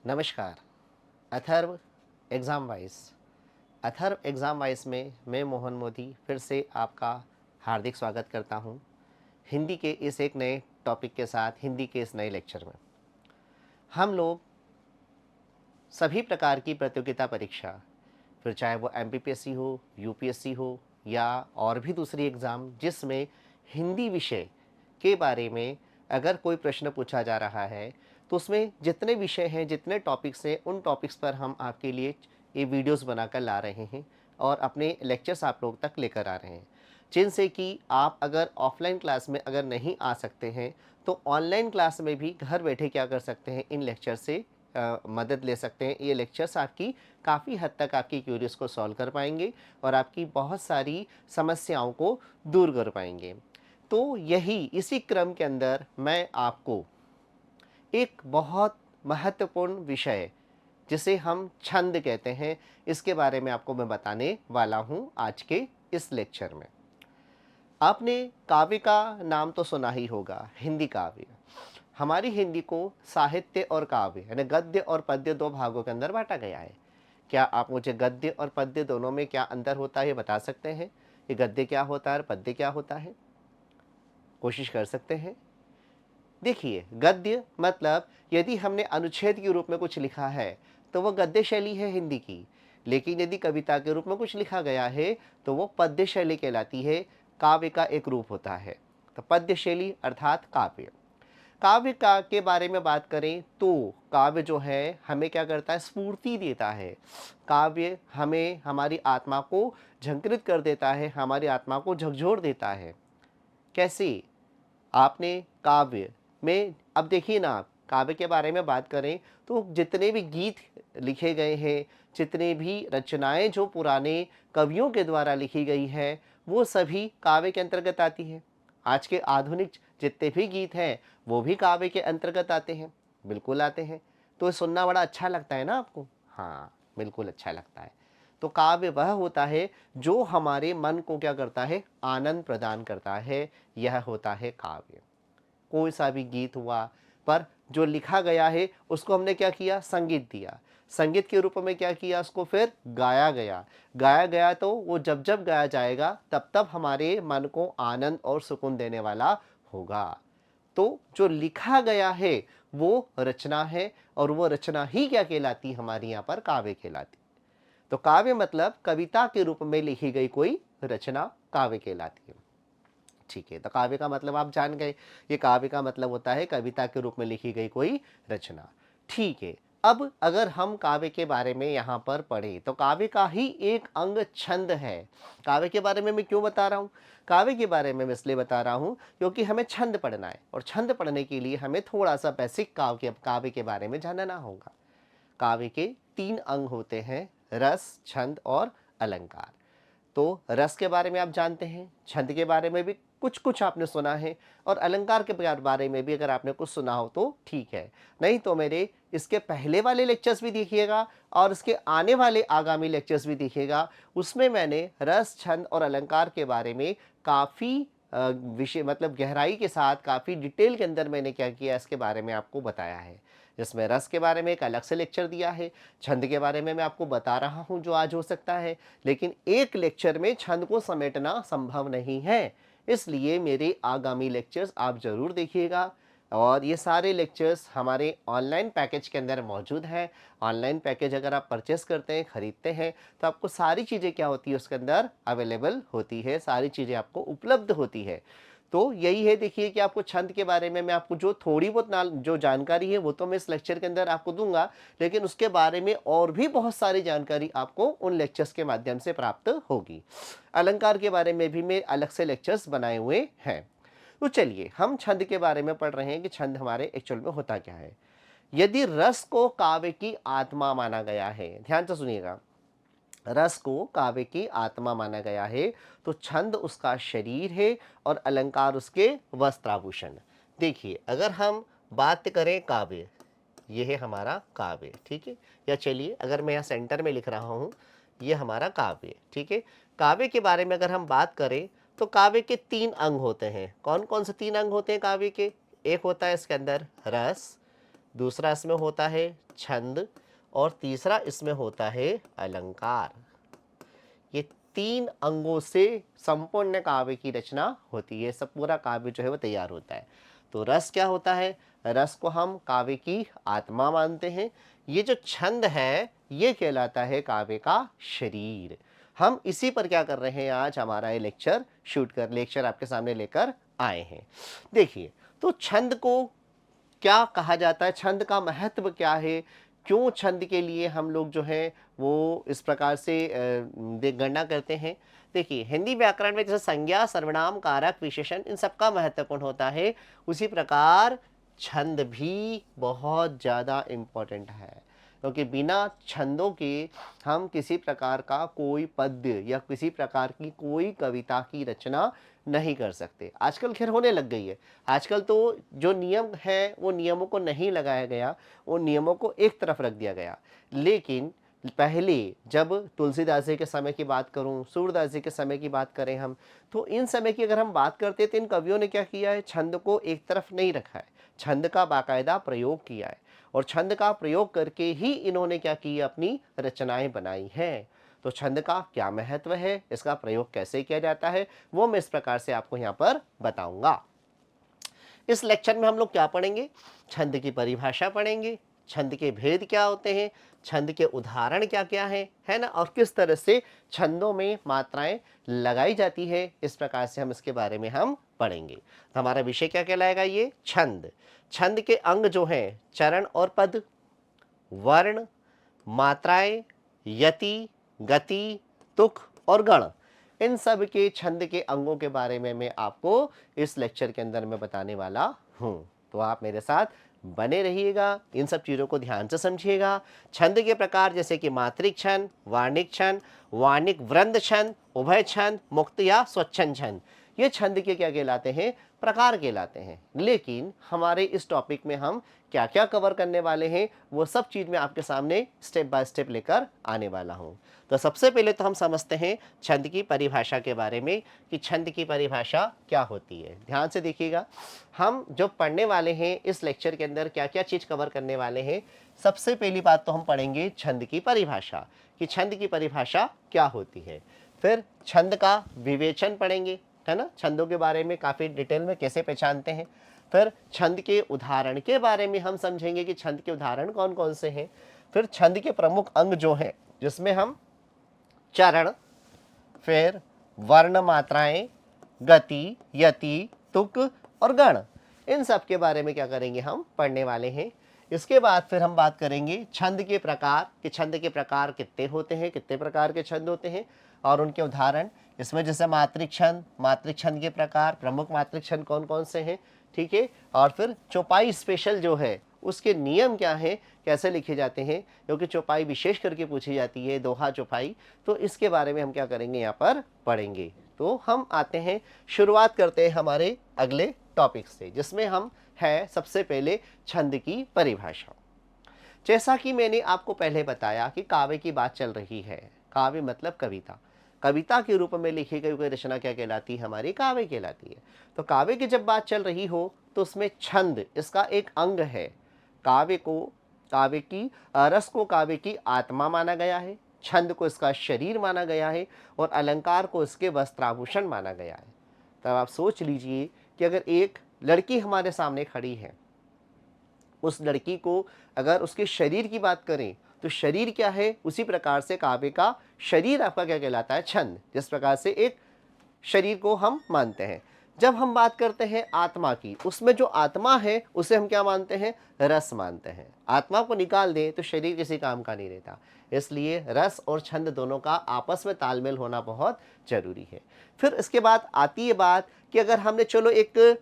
नमस्कार। Atharva exam wise में मैं मोहन मोदी फिर से आपका हार्दिक स्वागत करता हूं, हिंदी के इस एक नए टॉपिक के साथ। हिंदी के इस नए लेक्चर में हम लोग सभी प्रकार की प्रतियोगिता परीक्षा, फिर चाहे वो एमपीपीएससी हो, यूपीएससी हो या और भी दूसरी एग्ज़ाम, जिसमें हिंदी विषय के बारे में अगर कोई प्रश्न पूछा जा रहा है तो उसमें जितने विषय हैं, जितने टॉपिक्स हैं, उन टॉपिक्स पर हम आपके लिए ये वीडियोस बनाकर ला रहे हैं और अपने लेक्चर्स आप लोग तक लेकर आ रहे हैं, जिनसे कि आप अगर ऑफलाइन क्लास में अगर नहीं आ सकते हैं तो ऑनलाइन क्लास में भी घर बैठे क्या कर सकते हैं, इन लेक्चर से मदद ले सकते हैं। ये लेक्चर्स आपकी काफ़ी हद तक आपकी क्यूरीज को सॉल्व कर पाएंगे और आपकी बहुत सारी समस्याओं को दूर कर पाएंगे। तो यही इसी क्रम के अंदर मैं आपको एक बहुत महत्वपूर्ण विषय, जिसे हम छंद कहते हैं, इसके बारे में आपको मैं बताने वाला हूं आज के इस लेक्चर में। आपने काव्य का नाम तो सुना ही होगा, हिंदी काव्य। हमारी हिंदी को साहित्य और काव्य यानी गद्य और पद्य दो भागों के अंदर बांटा गया है। क्या आप मुझे गद्य और पद्य दोनों में क्या अंतर होता है ये बता सकते हैं? ये गद्य क्या होता है और पद्य क्या होता है? कोशिश कर सकते हैं। देखिए, गद्य मतलब यदि हमने अनुच्छेद के रूप में कुछ लिखा है तो वो गद्य शैली है हिंदी की, लेकिन यदि कविता के रूप में कुछ लिखा गया है तो वो पद्य शैली कहलाती है, काव्य का एक रूप होता है। तो पद्य शैली अर्थात काव्य। काव्य का के बारे में बात करें तो काव्य जो है हमें क्या करता है, स्फूर्ति देता है। काव्य हमें हमारी आत्मा को झंकृत कर देता है, हमारी आत्मा को झकझोर देता है। कैसे? आपने काव्य में, अब देखिए ना, आप काव्य के बारे में बात करें तो जितने भी गीत लिखे गए हैं, जितने भी रचनाएं जो पुराने कवियों के द्वारा लिखी गई है, वो सभी काव्य के अंतर्गत आती हैं। आज के आधुनिक जितने भी गीत हैं वो भी काव्य के अंतर्गत आते हैं, बिल्कुल आते हैं। तो सुनना बड़ा अच्छा लगता है ना आपको? हाँ, बिल्कुल अच्छा लगता है। तो काव्य वह होता है जो हमारे मन को क्या करता है, आनंद प्रदान करता है, यह होता है काव्य। कोई सा भी गीत हुआ, पर जो लिखा गया है उसको हमने क्या किया, संगीत दिया। संगीत के रूप में क्या किया, उसको फिर गाया गया। गाया गया तो वो जब जब गाया जाएगा तब तब हमारे मन को आनंद और सुकून देने वाला होगा। तो जो लिखा गया है वो रचना है, और वो रचना ही क्या कहलाती, हमारी यहाँ पर काव्य कहलाती। तो काव्य मतलब कविता के रूप में लिखी गई कोई रचना काव्य कहलाती है। ठीक है, तो काव्य का मतलब आप जान गए। ये काव्य का मतलब होता है कविता के रूप में लिखी गई कोई रचना। ठीक है, अब अगर हम काव्य के बारे में यहाँ पर पढ़ें तो काव्य का ही एक अंग छंद है। काव्य के बारे में मैं क्यों बता रहा हूँ? काव्य के बारे में मैं इसलिए बता रहा हूँ क्योंकि हमें छंद पढ़ना है, और छंद पढ़ने के लिए हमें थोड़ा सा बेसिक काव्य के बारे में जानना होगा। काव्य के तीन अंग होते हैं, रस, छंद और अलंकार। तो रस के बारे में आप जानते हैं, छंद के बारे में भी कुछ कुछ आपने सुना है, और अलंकार के बारे में भी अगर आपने कुछ सुना हो तो ठीक है। नहीं तो मेरे इसके पहले वाले लेक्चर्स भी देखिएगा और इसके आने वाले आगामी लेक्चर्स भी देखिएगा। उसमें मैंने रस, छंद और अलंकार के बारे में काफ़ी विषय मतलब गहराई के साथ, काफ़ी डिटेल के अंदर मैंने क्या किया, इसके बारे में आपको बताया है। जिसमें रस के बारे में एक अलग से लेक्चर दिया है, छंद के बारे में मैं आपको बता रहा हूँ जो आज हो सकता है, लेकिन एक लेक्चर में छंद को समेटना संभव नहीं है। इसलिए मेरे आगामी लेक्चर्स आप ज़रूर देखिएगा, और ये सारे लेक्चर्स हमारे ऑनलाइन पैकेज के अंदर मौजूद हैं। ऑनलाइन पैकेज अगर आप परचेस करते हैं, ख़रीदते हैं, तो आपको सारी चीज़ें क्या होती है, उसके अंदर अवेलेबल होती है, सारी चीज़ें आपको उपलब्ध होती है। तो यही है, देखिए कि आपको छंद के बारे में मैं आपको जो थोड़ी बहुत जो जानकारी है वो तो मैं इस लेक्चर के अंदर आपको दूंगा, लेकिन उसके बारे में और भी बहुत सारी जानकारी आपको उन लेक्चर्स के माध्यम से प्राप्त होगी। अलंकार के बारे में भी मैं अलग से लेक्चर्स बनाए हुए हैं। तो चलिए, हम छंद के बारे में पढ़ रहे हैं कि छंद हमारे एक्चुअल में होता क्या है। यदि रस को काव्य की आत्मा माना गया है, ध्यान से सुनिएगा, रस को काव्य की आत्मा माना गया है तो छंद उसका शरीर है और अलंकार उसके वस्त्राभूषण। देखिए, अगर हम बात करें काव्य, ये है हमारा काव्य, ठीक है, या चलिए अगर मैं यहाँ सेंटर में लिख रहा हूँ, ये हमारा काव्य, ठीक है। काव्य के बारे में अगर हम बात करें तो काव्य के तीन अंग होते हैं। कौन कौन से तीन अंग होते हैं काव्य के? एक होता है इसके अंदर रस, दूसरा इसमें होता है छंद और तीसरा इसमें होता है अलंकार। ये 3 अंगों से संपूर्ण काव्य की रचना होती है। सब पूरा काव्य जो है वो तैयार होता है। तो रस क्या होता है? रस को हम काव्य की आत्मा मानते हैं। ये जो छंद है ये कहलाता है काव्य का शरीर। हम इसी पर क्या कर रहे हैं, आज हमारा ये लेक्चर आपके सामने लेकर आए हैं। देखिए, तो छंद को क्या कहा जाता है, छंद का महत्व क्या है, क्यों छंद के लिए हम लोग जो है वो इस प्रकार से गणना करते हैं। देखिए, हिंदी व्याकरण में जैसे संज्ञा, सर्वनाम, कारक, विशेषण इन सबका महत्वपूर्ण होता है, उसी प्रकार छंद भी बहुत ज़्यादा इम्पोर्टेंट है, क्योंकि बिना छंदों के हम किसी प्रकार का कोई पद्य या किसी प्रकार की कोई कविता की रचना नहीं कर सकते। आजकल खैर होने लग गई है। आजकल तो जो नियम है वो नियमों को नहीं लगाया गया, वो नियमों को एक तरफ रख दिया गया। लेकिन पहले जब तुलसीदास जी के समय की बात करूं, सूरदास जी के समय की बात करें हम, तो इन समय की अगर हम बात करते हैं तो इन कवियों ने क्या किया है, छंद को एक तरफ नहीं रखा है, छंद का बाकायदा प्रयोग किया है और छंद का प्रयोग करके ही इन्होंने क्या किया, अपनी रचनाएं बनाई हैं। तो छंद का क्या महत्व है, इसका प्रयोग कैसे किया जाता है, वो मैं इस प्रकार से आपको यहाँ पर बताऊंगा। इस लेक्चर में हम लोग क्या पढ़ेंगे, छंद की परिभाषा पढ़ेंगे, छंद के भेद क्या होते हैं, छंद के उदाहरण क्या क्या हैं, है ना, और किस तरह से छंदों में मात्राएं लगाई जाती है, इस प्रकार से हम इसके बारे में हम पढ़ेंगे। तो हमारा विषय क्या कहलाएगा, ये छंद। छंद के अंग जो हैं, चरण और पद, वर्ण, मात्राएं, यति, गति, तुक और गण, इन सब के छंद के अंगों के बारे में मैं आपको इस लेक्चर के अंदर मैं बताने वाला हूं। तो आप मेरे साथ बने रहिएगा, इन सब चीज़ों को ध्यान से समझिएगा। छंद के प्रकार जैसे कि मात्रिक छंद, वार्णिक छंद, वार्णिक वृंद छंद, उभय छंद, मुक्त या स्वच्छंद छंद, ये छंद के क्या कहलाते हैं, प्रकार कहलाते हैं। लेकिन हमारे इस टॉपिक में हम क्या क्या कवर करने वाले हैं, वो सब चीज़ मैं आपके सामने स्टेप बाय स्टेप लेकर आने वाला हूँ। तो सबसे पहले तो हम समझते हैं छंद की परिभाषा के बारे में कि छंद की परिभाषा क्या होती है। ध्यान से देखिएगा, हम जो पढ़ने वाले हैं इस लेक्चर के अंदर क्या क्या चीज़ कवर करने वाले हैं। सबसे पहली बात तो हम पढ़ेंगे छंद की परिभाषा, कि छंद की परिभाषा क्या होती है। फिर छंद का विवेचन पढ़ेंगे, है ना, छंदों के बारे में काफ़ी डिटेल में कैसे पहचानते हैं। फिर छंद के उदाहरण के बारे में हम समझेंगे कि छंद के उदाहरण कौन कौन से हैं। फिर छंद के प्रमुख अंग जो हैं, जिसमें हम चरण, फिर वर्ण, मात्राएं, गति, यति, तुक और गण, इन सब के बारे में क्या करेंगे, हम पढ़ने वाले हैं। इसके बाद फिर हम बात करेंगे छंद के प्रकार, कि छंद के प्रकार कितने होते हैं, कितने प्रकार के छंद होते हैं और उनके उदाहरण। इसमें जैसे मात्रिक छंद के प्रकार, प्रमुख मात्रिक छंद कौन कौन से हैं, ठीक है। और फिर चौपाई स्पेशल जो है उसके नियम क्या हैं, कैसे लिखे जाते हैं, क्योंकि चौपाई विशेष करके पूछी जाती है, दोहा चौपाई, तो इसके बारे में हम क्या करेंगे, यहाँ पर पढ़ेंगे। तो हम आते हैं, शुरुआत करते हैं हमारे अगले टॉपिक से, जिसमें हम है सबसे पहले छंद की परिभाषा। जैसा कि मैंने आपको पहले बताया कि काव्य की बात चल रही है, काव्य मतलब कविता, कविता के रूप में लिखी गई कोई रचना क्या कहलाती है, हमारी काव्य कहलाती है। तो काव्य की जब बात चल रही हो तो उसमें छंद इसका एक अंग है। काव्य की रस को काव्य की आत्मा माना गया है, छंद को इसका शरीर माना गया है और अलंकार को इसके वस्त्राभूषण माना गया है। तब आप सोच लीजिए कि अगर एक लड़की हमारे सामने खड़ी है, उस लड़की को अगर उसके शरीर की बात करें तो शरीर क्या है, उसी प्रकार से काव्य का शरीर आपका क्या कहलाता है, छंद। जिस प्रकार से एक शरीर को हम मानते हैं। जब हम बात करते हैं आत्मा की, उसमें जो आत्मा है उसे हम क्या मानते हैं, रस मानते हैं। आत्मा को निकाल दें तो शरीर किसी काम का नहीं रहता, इसलिए रस और छंद दोनों का आपस में तालमेल होना बहुत जरूरी है। फिर इसके बाद आती है बात कि अगर हमने चलो एक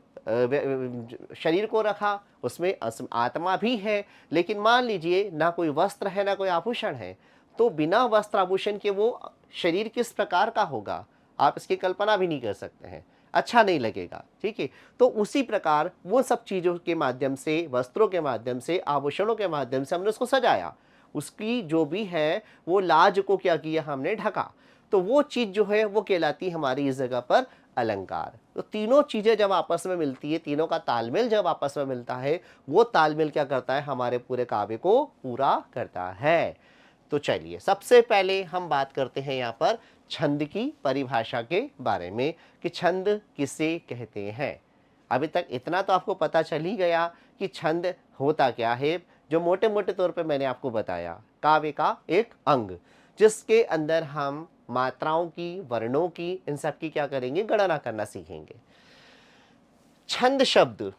शरीर को रखा, उसमें आत्मा भी है, लेकिन मान लीजिए ना कोई वस्त्र है ना कोई आभूषण है, तो बिना वस्त्र आभूषण के वो शरीर किस प्रकार का होगा, आप इसकी कल्पना भी नहीं कर सकते हैं, अच्छा नहीं लगेगा, ठीक है। तो उसी प्रकार वो सब चीज़ों के माध्यम से, वस्त्रों के माध्यम से, आभूषणों के माध्यम से हमने उसको सजाया, उसकी जो भी है वो लाज को क्या किया, हमने ढका, तो वो चीज़ जो है वो कहलाती है हमारी इस जगह पर अलंकार। तो तीनों चीज़ें जब आपस में मिलती है, तीनों का तालमेल जब आपस में मिलता है, वो तालमेल क्या करता है, हमारे पूरे काव्य को पूरा करता है। तो चलिए सबसे पहले हम बात करते हैं यहाँ पर छंद की परिभाषा के बारे में कि छंद किसे कहते हैं। अभी तक इतना तो आपको पता चल ही गया कि छंद होता क्या है, जो मोटे मोटे तौर पे मैंने आपको बताया, काव्य का एक अंग जिसके अंदर हम मात्राओं की, वर्णों की, इन सब की क्या करेंगे, गणना करना सीखेंगे। छंद शब्द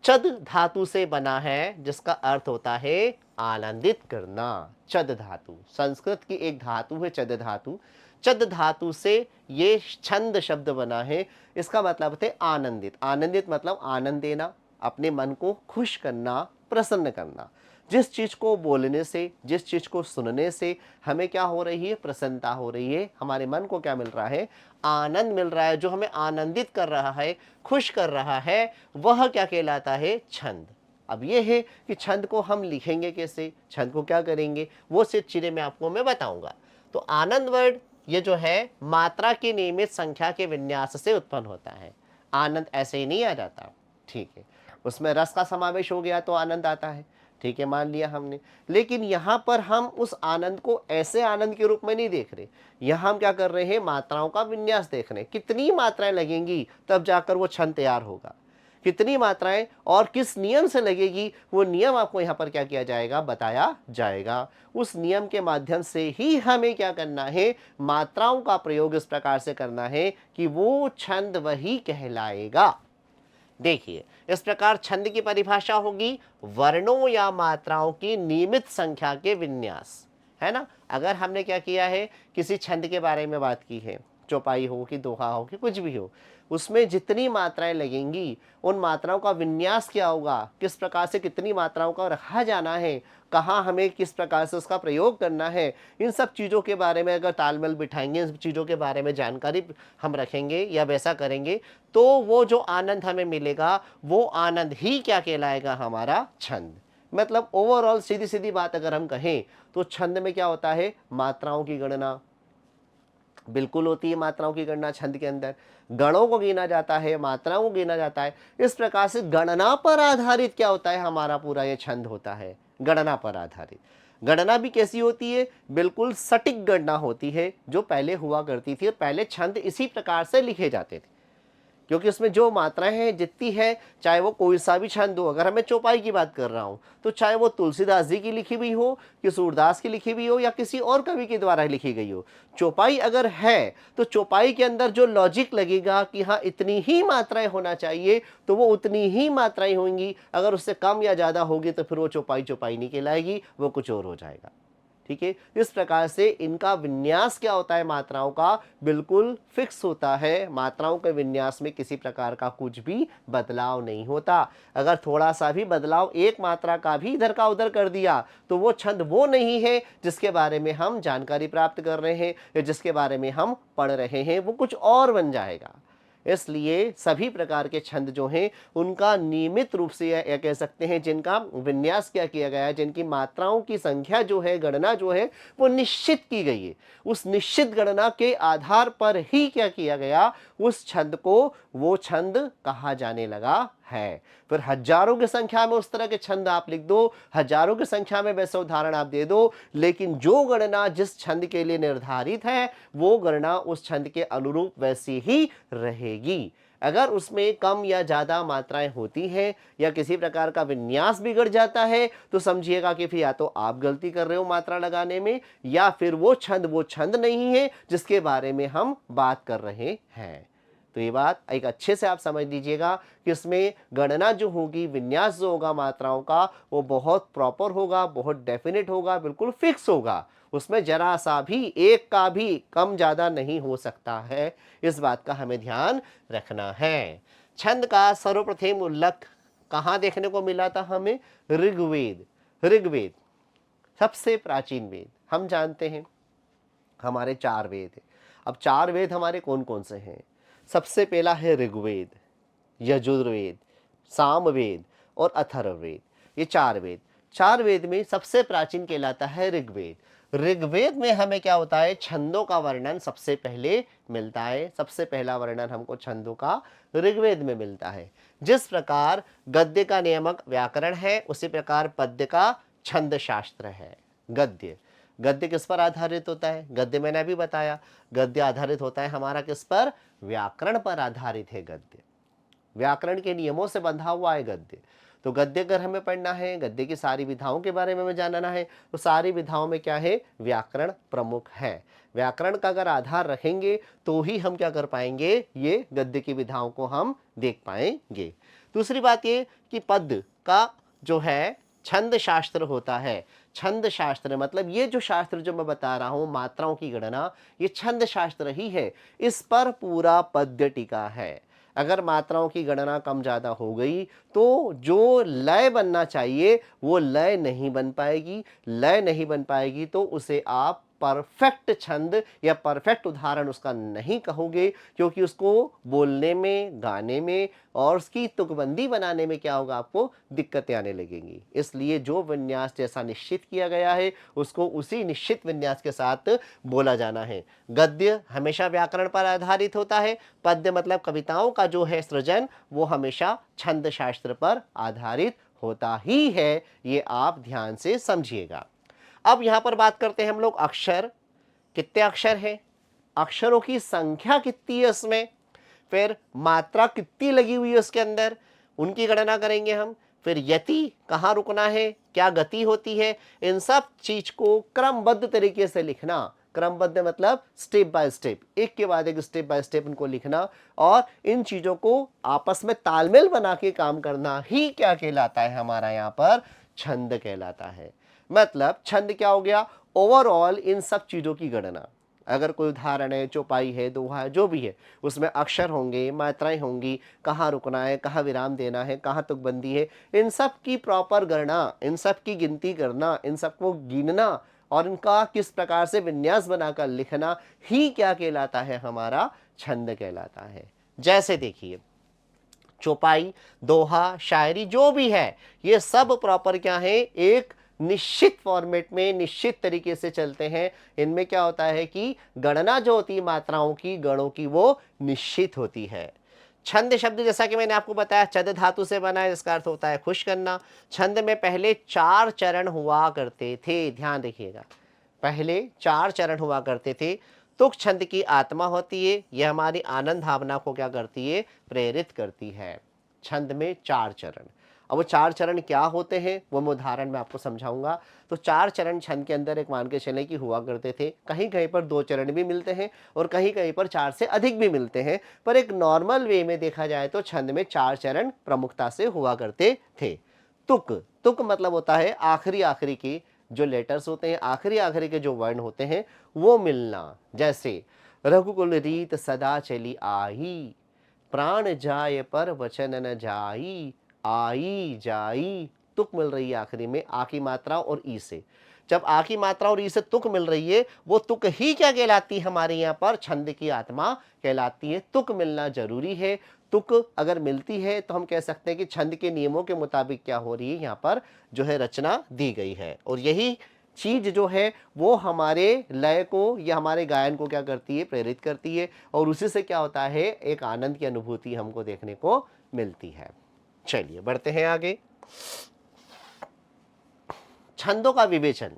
चद धातु से बना है, जिसका अर्थ होता है आनंदित करना। चद धातु संस्कृत की एक धातु है, चद धातु। चद धातु से ये छंद शब्द बना है। इसका मतलब है आनंदित। आनंदित मतलब आनंद देना, अपने मन को खुश करना, प्रसन्न करना। जिस चीज़ को बोलने से, जिस चीज़ को सुनने से हमें क्या हो रही है, प्रसन्नता हो रही है, हमारे मन को क्या मिल रहा है, आनंद मिल रहा है, जो हमें आनंदित कर रहा है, खुश कर रहा है, वह क्या कहलाता है, छंद। अब ये है कि छंद को हम लिखेंगे कैसे, छंद को क्या करेंगे, वो सिर्फ चीज़ें मैं आपको बताऊंगा। तो आनंद वर्ड ये जो है मात्रा की नियमित संख्या के विन्यास से उत्पन्न होता है। आनंद ऐसे ही नहीं आ जाता, ठीक है, उसमें रस का समावेश हो गया तो आनंद आता है, ठीक है, मान लिया हमने। लेकिन यहाँ पर हम उस आनंद को ऐसे आनंद के रूप में नहीं देख रहे, यहाँ हम क्या कर रहे हैं, मात्राओं का विन्यास देख रहे हैं। कितनी मात्राएं लगेंगी तब जाकर वो छंद तैयार होगा, कितनी मात्राएं और किस नियम से लगेगी, वो नियम आपको यहाँ पर क्या किया जाएगा, बताया जाएगा। उस नियम के माध्यम से ही हमें क्या करना है, मात्राओं का प्रयोग इस प्रकार से करना है कि वो छंद वही कहलाएगा। देखिए, इस प्रकार छंद की परिभाषा होगी वर्णों या मात्राओं की नियमित संख्या के विन्यास, है ना। अगर हमने क्या किया है, किसी छंद के बारे में बात की है, चौपाई हो कि दोहा हो कि कुछ भी हो, उसमें जितनी मात्राएं लगेंगी उन मात्राओं का विन्यास क्या होगा, किस प्रकार से कितनी मात्राओं का रखा जाना है, कहाँ हमें किस प्रकार से उसका प्रयोग करना है, इन सब चीज़ों के बारे में अगर तालमेल बिठाएंगे, इन चीज़ों के बारे में जानकारी हम रखेंगे या वैसा करेंगे, तो वो जो आनंद हमें मिलेगा वो आनंद ही क्या कहलाएगा, हमारा छंद। मतलब ओवरऑल सीधी सीधी बात अगर हम कहें तो छंद में क्या होता है, मात्राओं की गणना बिल्कुल होती है, मात्राओं की गणना छंद के अंदर गणों को गिना जाता है, मात्राओं को गिना जाता है। इस प्रकार से गणना पर आधारित क्या होता है, हमारा पूरा ये छंद होता है, गणना पर आधारित। गणना भी कैसी होती है, बिल्कुल सटीक गणना होती है, जो पहले हुआ करती थी। और पहले छंद इसी प्रकार से लिखे जाते थे, क्योंकि उसमें जो मात्राएं हैं जितनी है, चाहे वो कोई सा भी छंद हो। अगर मैं चौपाई की बात कर रहा हूँ तो चाहे वो तुलसीदास जी की लिखी हुई हो कि सूरदास की लिखी हुई हो या किसी और कवि के द्वारा लिखी गई हो, चौपाई अगर है तो चौपाई के अंदर जो लॉजिक लगेगा कि हाँ इतनी ही मात्राएं होना चाहिए, तो वो उतनी ही मात्राएं होंगी। अगर उससे कम या ज़्यादा होगी तो फिर वो चौपाई चौपाई नहीं कहलाएगी, वो कुछ और हो जाएगा, ठीक है। इस प्रकार से इनका विन्यास क्या होता है, मात्राओं का बिल्कुल फिक्स होता है। मात्राओं के विन्यास में किसी प्रकार का कुछ भी बदलाव नहीं होता। अगर थोड़ा सा भी बदलाव एक मात्रा का भी इधर का उधर कर दिया तो वो छंद वो नहीं है जिसके बारे में हम जानकारी प्राप्त कर रहे हैं या जिसके बारे में हम पढ़ रहे हैं, वो कुछ और बन जाएगा। इसलिए सभी प्रकार के छंद जो हैं उनका नियमित रूप से या कह सकते हैं जिनका विन्यास क्या किया गया है, जिनकी मात्राओं की संख्या जो है, गणना जो है वो निश्चित की गई है। उस निश्चित गणना के आधार पर ही क्या किया गया, उस छंद को वो छंद कहा जाने लगा है। फिर हजारों की संख्या में उस तरह के छंद आप लिख दो, हजारों की संख्या में वैसे उदाहरण आप दे दो, लेकिन जो गणना जिस छंद के लिए निर्धारित है वो गणना उस छंद के अनुरूप वैसी ही रहेगी। अगर उसमें कम या ज़्यादा मात्राएं होती हैं या किसी प्रकार का विन्यास बिगड़ जाता है तो समझिएगा कि फिर या तो आप गलती कर रहे हो मात्रा लगाने में, या फिर वो छंद नहीं है जिसके बारे में हम बात कर रहे हैं। तो ये बात एक अच्छे से आप समझ लीजिएगा कि इसमें गणना जो होगी, विन्यास जो होगा मात्राओं का, वो बहुत प्रॉपर होगा, बहुत डेफिनेट होगा, बिल्कुल फिक्स होगा। उसमें जरा सा भी एक का भी कम ज़्यादा नहीं हो सकता है। इस बात का हमें ध्यान रखना है। छंद का सर्वप्रथम उल्लेख कहाँ देखने को मिला था हमें, ऋग्वेद। ऋग्वेद सबसे प्राचीन वेद, हम जानते हैं हमारे 4 वेद हैं। अब 4 वेद हमारे कौन कौन से हैं, सबसे पहला है ऋग्वेद, यजुर्वेद, सामवेद और अथर्ववेद। ये 4 वेद। 4 वेद में सबसे प्राचीन कहलाता है ऋग्वेद। ऋग्वेद में हमें क्या होता है, छंदों का वर्णन सबसे पहले मिलता है। सबसे पहला वर्णन हमको छंदों का ऋग्वेद में मिलता है। जिस प्रकार गद्य का नियमक व्याकरण है, उसी प्रकार पद्य का छंद शास्त्र है। गद्य गद्य किस पर आधारित होता है? गद्य मैंने अभी बताया, गद्य आधारित होता है हमारा किस पर? व्याकरण पर आधारित है गद्य। व्याकरण के नियमों से बंधा हुआ है गद्य। तो गद्य अगर हमें पढ़ना है, गद्य की सारी विधाओं के बारे में हमें जानना है, तो सारी विधाओं में क्या है? व्याकरण प्रमुख है। व्याकरण का अगर आधार रखेंगे तो ही हम क्या कर पाएंगे? ये गद्य की विधाओं को हम देख पाएंगे। दूसरी बात ये कि पद्य का जो है छंद शास्त्र होता है। छंद शास्त्र मतलब ये जो शास्त्र जो मैं बता रहा हूं, मात्राओं की गणना, ये छंद शास्त्र ही है। इस पर पूरा पद्य टिका है। अगर मात्राओं की गणना कम ज़्यादा हो गई तो जो लय बनना चाहिए वो लय नहीं बन पाएगी। लय नहीं बन पाएगी तो उसे आप परफेक्ट छंद या परफेक्ट उदाहरण उसका नहीं कहोगे, क्योंकि उसको बोलने में, गाने में और उसकी तुकबंदी बनाने में क्या होगा? आपको दिक्कतें आने लगेंगी। इसलिए जो विन्यास जैसा निश्चित किया गया है उसको उसी निश्चित विन्यास के साथ बोला जाना है। गद्य हमेशा व्याकरण पर आधारित होता है। पद्य मतलब कविताओं का जो है सृजन, वो हमेशा छंद शास्त्र पर आधारित होता ही है। ये आप ध्यान से समझिएगा। अब यहां पर बात करते हैं हम लोग अक्षर। कितने अक्षर हैं? अक्षरों की संख्या कितनी है उसमें, फिर मात्रा कितनी लगी हुई है उसके अंदर, उनकी गणना करेंगे हम। फिर यति कहाँ रुकना है, क्या गति होती है, इन सब चीज को क्रमबद्ध तरीके से लिखना। क्रमबद्ध मतलब स्टेप बाय स्टेप, एक के बाद एक स्टेप बाय स्टेप इनको लिखना और इन चीजों को आपस में तालमेल बना के काम करना ही क्या कहलाता है? हमारा यहाँ पर छंद कहलाता है। मतलब छंद क्या हो गया? ओवरऑल इन सब चीजों की गणना। अगर कोई उदाहरण है, चौपाई है, दोहा है, जो भी है, उसमें अक्षर होंगे, मात्राएं होंगी, कहाँ रुकना है, कहाँ विराम देना है, कहाँ तुकबंदी है, इन सब की प्रॉपर गणना, इन सब की गिनती करना, इन सबको गिनना और इनका किस प्रकार से विन्यास बनाकर लिखना ही क्या कहलाता है? हमारा छंद कहलाता है। जैसे देखिए, चौपाई, दोहा, शायरी जो भी है, ये सब प्रॉपर क्या है? एक निश्चित फॉर्मेट में निश्चित तरीके से चलते हैं। इनमें क्या होता है कि गणना जो होती है मात्राओं की, गणों की, वो निश्चित होती है। छंद शब्द जैसा कि मैंने आपको बताया चद धातु से बना है, जिसका अर्थ होता है खुश करना। छंद में पहले 4 चरण हुआ करते थे, ध्यान रखिएगा। पहले 4 चरण हुआ करते थे। तुक छंद की आत्मा होती है, यह हमारी आनंद भावना को क्या करती है? प्रेरित करती है। छंद में 4 चरण। अब वो 4 चरण क्या होते हैं वो मैं उदाहरण में आपको समझाऊंगा। तो 4 चरण छंद के अंदर एक मान के चले कि हुआ करते थे। कहीं कहीं पर 2 चरण भी मिलते हैं और कहीं कहीं पर 4 से अधिक भी मिलते हैं, पर एक नॉर्मल वे में देखा जाए तो छंद में 4 चरण प्रमुखता से हुआ करते थे। तुक, तुक मतलब होता है आखिरी आखिरी के जो लेटर्स होते हैं, आखिरी आखिरी के जो वर्ण होते हैं वो मिलना। जैसे रघुकुल रीत सदा चली आई, प्राण जाए पर वचन न जाई, आई जाई, तुक मिल रही है आखिरी में आ की मात्रा और ई से। जब आ की मात्रा और ई से तुक मिल रही है, वो तुक ही क्या कहलाती है? हमारे यहाँ पर छंद की आत्मा कहलाती है। तुक मिलना जरूरी है। तुक अगर मिलती है तो हम कह सकते हैं कि छंद के नियमों के मुताबिक क्या हो रही है, यहाँ पर जो है रचना दी गई है। और यही चीज जो है वो हमारे लय को या हमारे गायन को क्या करती है? प्रेरित करती है। और उसी से क्या होता है? एक आनंद की अनुभूति हमको देखने को मिलती है। चलिए बढ़ते हैं आगे। छंदों का विवेचन।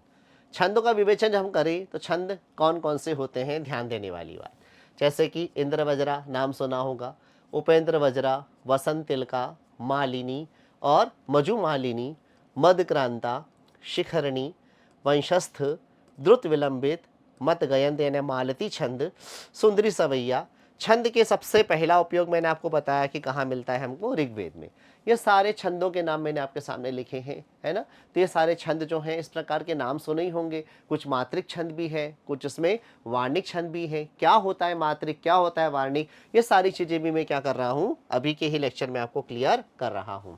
छंदों का विवेचन जब हम करें तो छंद कौन कौन से होते हैं, ध्यान देने वाली बात। जैसे कि इंद्र वज्रा नाम सुना होगा, उपेंद्र वज्रा, वसंत तिलका, मालिनी और मधु मालिनी, मदक्रांता, शिखरणी, वंशस्थ, द्रुत विलंबित, मत गयंत यानी मालती छंद, सुंदरी सवैया। छंद के सबसे पहला उपयोग मैंने आपको बताया कि कहाँ मिलता है हमको? ऋग्वेद में। ये सारे छंदों के नाम मैंने आपके सामने लिखे हैं, है ना। तो ये सारे छंद जो हैं इस प्रकार के नाम सुने ही होंगे। कुछ मात्रिक छंद भी है, कुछ इसमें वार्णिक छंद भी है। क्या होता है मात्रिक, क्या होता है वार्णिक, ये सारी चीज़ें भी मैं क्या कर रहा हूँ अभी के ही लेक्चर में आपको क्लियर कर रहा हूँ।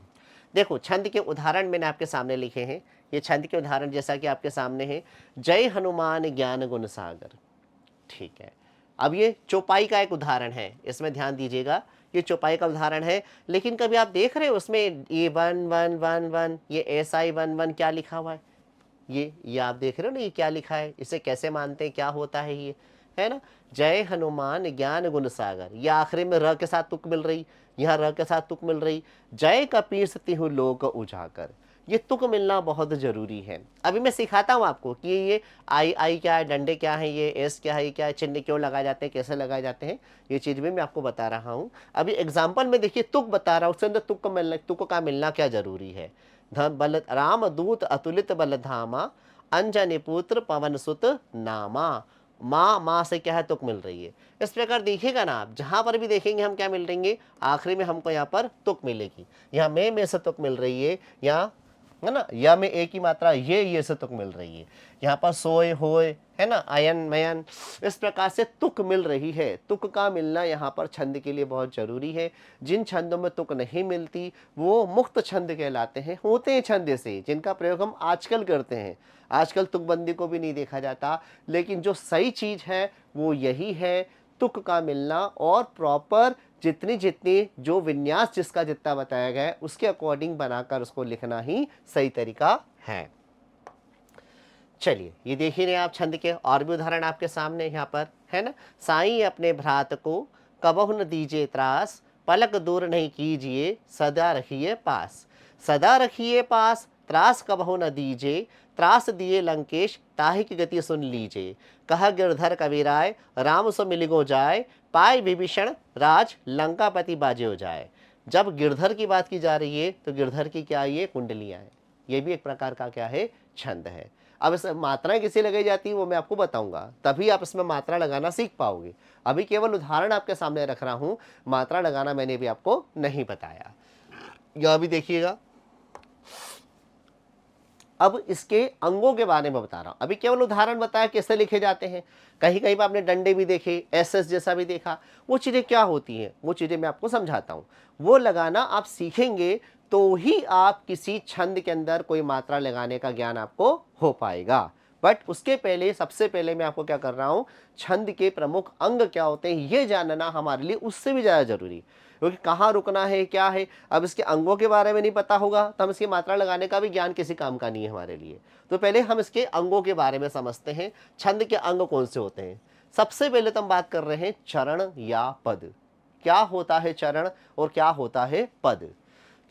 देखो छंद के उदाहरण मैंने आपके सामने लिखे हैं। ये छंद के उदाहरण जैसा कि आपके सामने है, जय हनुमान ज्ञान गुण सागर। ठीक है, अब ये चौपाई का एक उदाहरण है, इसमें ध्यान दीजिएगा। ये चौपाई का उदाहरण है, लेकिन कभी आप देख रहे हो उसमें ये 1 1 1 1, ये SI 1 1 क्या लिखा हुआ है? ये आप देख रहे हो ना, ये क्या लिखा है, इसे कैसे मानते हैं, क्या होता है ये, है ना। जय हनुमान ज्ञान गुण सागर, ये आखिरी में र के साथ तुक मिल रही, यहाँ र के साथ तुक मिल रही। जय कपीस तिहु लोक उजागर, ये तुक मिलना बहुत जरूरी है। अभी मैं सिखाता हूँ आपको कि ये आई क्या है, डंडे क्या है, ये एस क्या है, ये क्या है, चिन्ह क्यों लगाए जाते हैं, कैसे लगाए जाते हैं, ये चीज भी मैं आपको बता रहा हूँ। अभी एग्जाम्पल में देखिए तुक बता रहा हूँ, उसके अंदर तुक का मिलना क्या जरूरी है। धन बल राम दूत अतुलित बल धामा, अंजनी पुत्र पवन सुत नामा। माँ माँ से क्या है, तुक मिल रही है। इस प्रकार देखिएगा ना आप, जहां पर भी देखेंगे हम क्या मिल रहेंगे, आखिरी में हमको यहाँ पर तुक मिलेगी। यहाँ में से तुक मिल रही है, यहाँ है ना, या में एक ही मात्रा ये से तुक मिल रही है। यहाँ पर सोए होए, है ना, अयन मयन, इस प्रकार से तुक मिल रही है। तुक का मिलना यहाँ पर छंद के लिए बहुत जरूरी है। जिन छंदों में तुक नहीं मिलती वो मुक्त छंद कहलाते हैं, होते हैं छंद से, जिनका प्रयोग हम आजकल करते हैं। आजकल तुकबंदी को भी नहीं देखा जाता, लेकिन जो सही चीज है वो यही है, तुक का मिलना और प्रॉपर जितनी जितनी जो विन्यास जिसका जितना बताया गया है उसके अकॉर्डिंग बनाकर उसको लिखना ही सही तरीका है। चलिए ये देख ही रहे आप छंद के और भी उदाहरण आपके सामने यहाँ पर है ना। साईं अपने भ्रात को कबहु न दीजिए त्रास, पलक दूर नहीं कीजिए सदा रखिए पास। सदा रखिए पास, त्रास कबहु न दीजिए, त्रास दिए लंकेश ताहि की गति सुन लीजिए। कह गिरधर कबीराय राम सो मिलिगो जाए, पाए विभीषण राज लंकापति बाजे हो जाए। जब गिरधर की बात की जा रही है तो गिरधर की क्या ये कुंडलियां हैं, ये भी एक प्रकार का क्या है, छंद है। अब इस मात्राएं किसे लगाई जाती है वो मैं आपको बताऊंगा, तभी आप इसमें मात्रा लगाना सीख पाओगे। अभी केवल उदाहरण आपके सामने रख रहा हूं, मात्रा लगाना मैंने भी आपको नहीं बताया। यह भी देखिएगा, अब इसके अंगों के बारे में बता रहा हूं। अभी केवल उदाहरण बताया कैसे लिखे जाते हैं, कहीं कहीं पर आपने डंडे भी देखे, एस जैसा भी देखा, वो चीजें क्या होती हैं वो चीजें मैं आपको समझाता हूं। वो लगाना आप सीखेंगे तो ही आप किसी छंद के अंदर कोई मात्रा लगाने का ज्ञान आपको हो पाएगा। बट उसके पहले सबसे पहले मैं आपको क्या कर रहा हूं, छंद के प्रमुख अंग क्या होते हैं ये जानना हमारे लिए उससे भी ज्यादा जरूरी, क्योंकि कहाँ रुकना है क्या है। अब इसके अंगों के बारे में नहीं पता होगा तो हम इसकी मात्रा लगाने का भी ज्ञान किसी काम का नहीं है हमारे लिए। तो पहले हम इसके अंगों के बारे में समझते हैं, छंद के अंग कौन से होते हैं। सबसे पहले तो हम बात कर रहे हैं चरण या पद। क्या होता है चरण और क्या होता है पद।